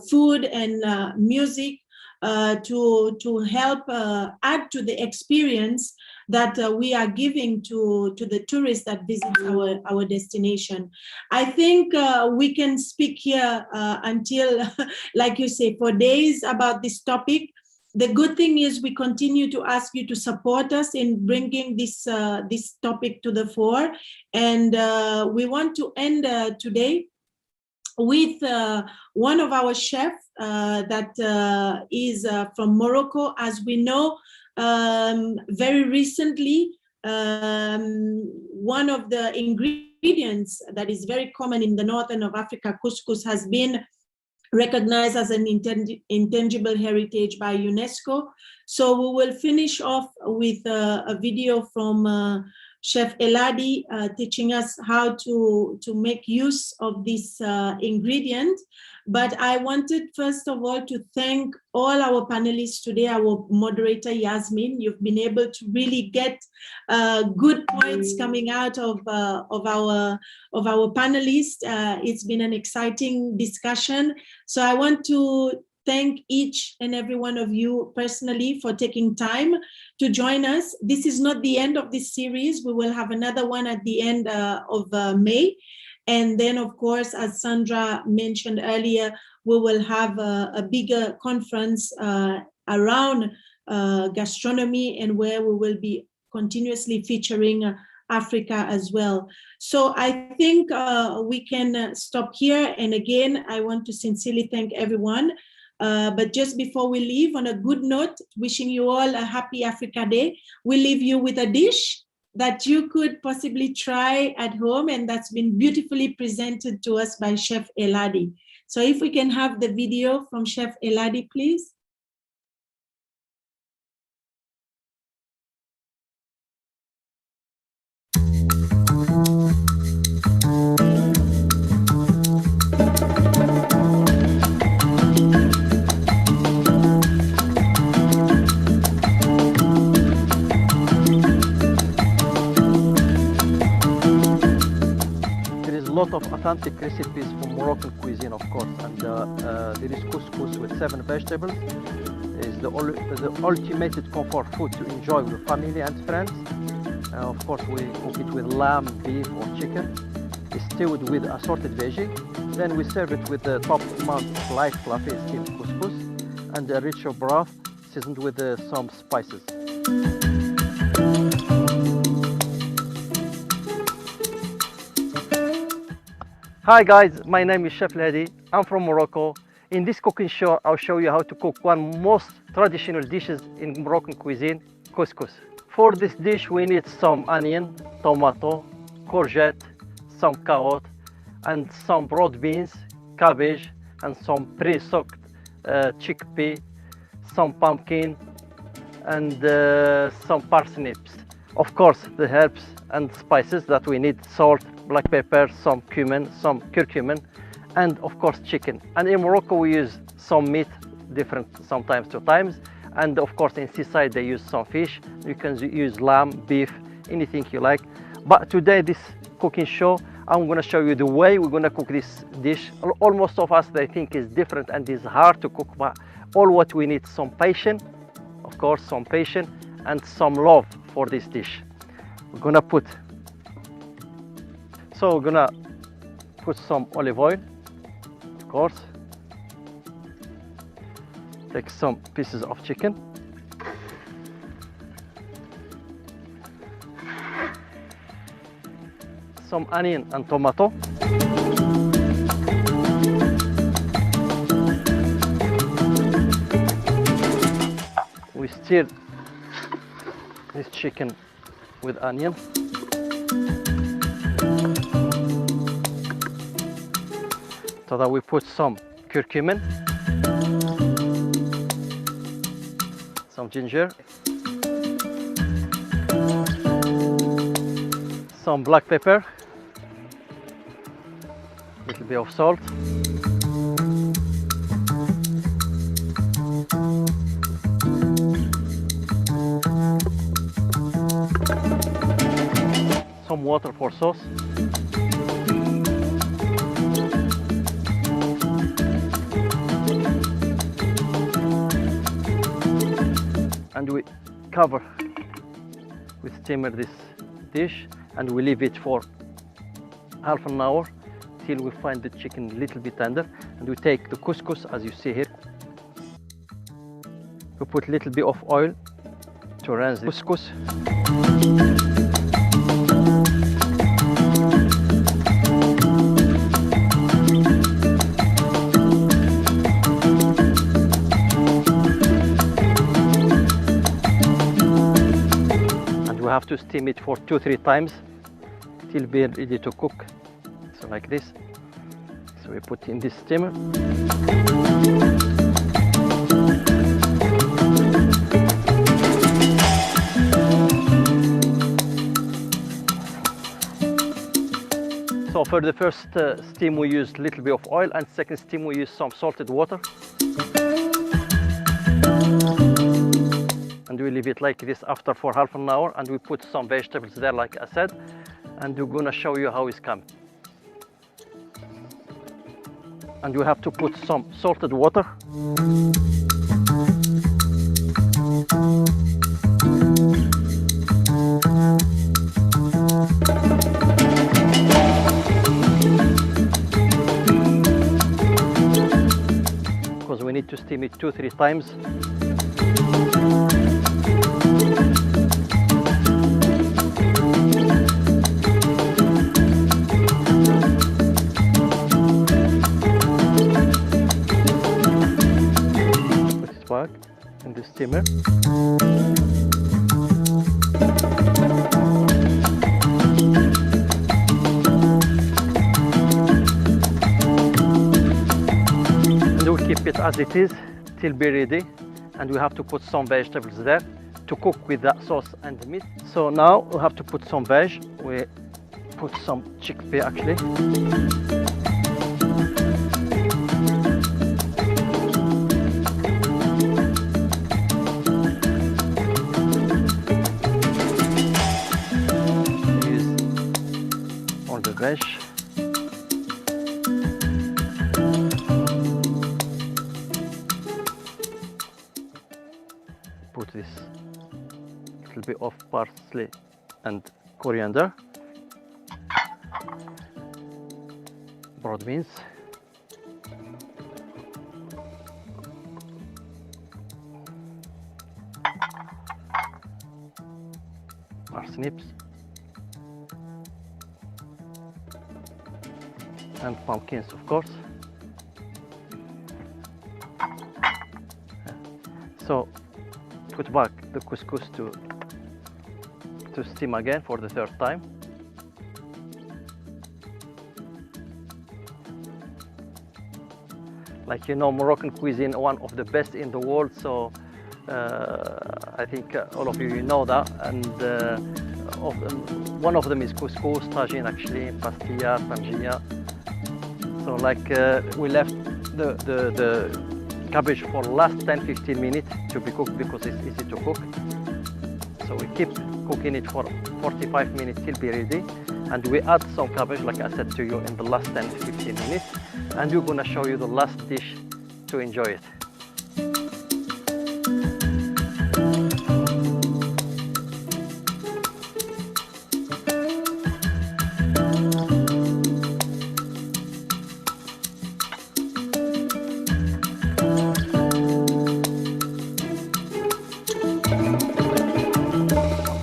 Speaker 2: food and music to help add to the experience that we are giving to the tourists that visit our destination. I think we can speak here until, like you say, for days about this topic. The good thing is we continue to ask you to support us in bringing this topic to the fore. And we want to end today with one of our chefs that is from Morocco. As we know, very recently, one of the ingredients that is very common in the northern of Africa, couscous, has been recognized as an intangible heritage by UNESCO. So we will finish off with a video from Chef Eladi teaching us how to make use of this ingredient. But I wanted, first of all, to thank all our panelists today, our moderator, Yasmin. You've been able to really get good points coming out of our panelists. It's been an exciting discussion. So I want to thank each and every one of you personally for taking time to join us. This is not the end of this series. We will have another one at the end of May. And then, of course, as Sandra mentioned earlier, we will have a bigger conference around gastronomy, and where we will be continuously featuring Africa as well. So I think we can stop here. And again, I want to sincerely thank everyone. But just before we leave, on a good note, wishing you all a happy Africa Day. We leave you with a dish that you could possibly try at home, and that's been beautifully presented to us by Chef Eladi. So if we can have the video from Chef Eladi, please.
Speaker 10: Lot of authentic recipes from Moroccan cuisine, of course, and there is couscous with 7 vegetables. It's the ultimate comfort food to enjoy with family and friends. Of course, we cook it with lamb, beef, or chicken. It's stewed with assorted veggie. Then we serve it with the top amount of light, fluffy steamed couscous and a richer broth seasoned with some spices. Hi guys, my name is Chef Eladi. I'm from Morocco. In this cooking show, I'll show you how to cook one most traditional dishes in Moroccan cuisine, couscous. For this dish, we need some onion, tomato, courgette, some carrot, and some broad beans, cabbage, and some pre-soaked chickpea, some pumpkin, and some parsnips. Of course, the herbs and spices that we need: salt, black pepper, some cumin, some curcumin, and of course chicken. And in Morocco we use some meat, different sometimes 2 times, and of course in seaside they use some fish. You can use lamb, beef, anything you like. But today, this cooking show, I'm going to show you the way we're going to cook this dish. Almost of us they think is different and is hard to cook, but all what we need: some patience, of course, some patience, and some love for this dish. We're going to put some olive oil, of course. Take some pieces of chicken. Some onion and tomato. We stir this chicken with onion. So that we put some curcumin, some ginger, some black pepper, a little bit of salt, some water for sauce. And we cover with steamer this dish, and we leave it for half an hour till we find the chicken a little bit tender. And we take the couscous, as you see here. We put a little bit of oil to rinse the couscous. Have to steam it for 2-3 times till be ready to cook. So like this. So So we put in this steamer. So for the first steam we use a little bit of oil, and second steam we use some salted water. And we leave it like this after for half an hour, and we put some vegetables there like I said, and we're gonna show you how it's coming. And we have to put some salted water. Because we need to steam it 2-3 times. In the steamer. And we'll keep it as it is till be ready, and we have to put some vegetables there to cook with that sauce and the meat. So now we have to put some veg. We put some chickpea actually. Veg. Put this little bit of parsley and coriander, broad beans, parsnips, and pumpkins, of course. So put back the couscous to steam again for the third time. Like you know, Moroccan cuisine, one of the best in the world. So I think all of you know that. And one of them is couscous, tagine actually, pastilla, tangia. So like we left the cabbage for last 10-15 minutes to be cooked because it's easy to cook. So we keep cooking it for 45 minutes till be ready. And we add some cabbage, like I said to you, in the last 10-15 minutes. And we're gonna show you the last dish to enjoy it.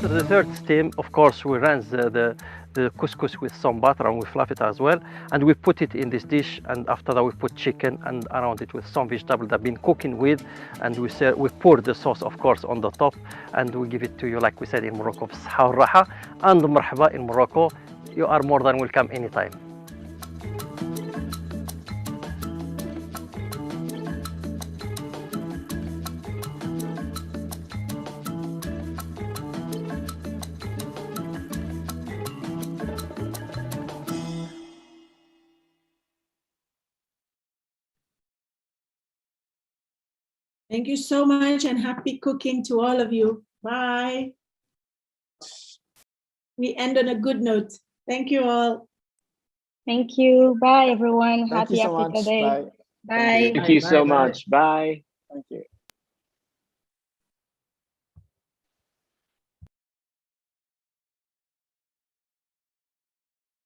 Speaker 10: The third steam, of course, we rinse the couscous with some butter and we fluff it as well, and we put it in this dish, and after that we put chicken and around it with some vegetable that I've been cooking with, and we pour the sauce, of course, on the top, and we give it to you like we said in Morocco, b'sahha wa raha, and marhaba in Morocco. You are more than welcome anytime.
Speaker 2: Thank you so much and happy cooking to all of you. Bye. We end on a good note. Thank you all.
Speaker 4: Thank you. Bye, everyone.
Speaker 3: Thank
Speaker 4: Happy
Speaker 3: you so
Speaker 4: Africa
Speaker 3: much.
Speaker 4: Day.
Speaker 3: Bye.
Speaker 4: Bye.
Speaker 8: Thank you so
Speaker 6: Bye.
Speaker 8: much. Bye.
Speaker 3: Thank you.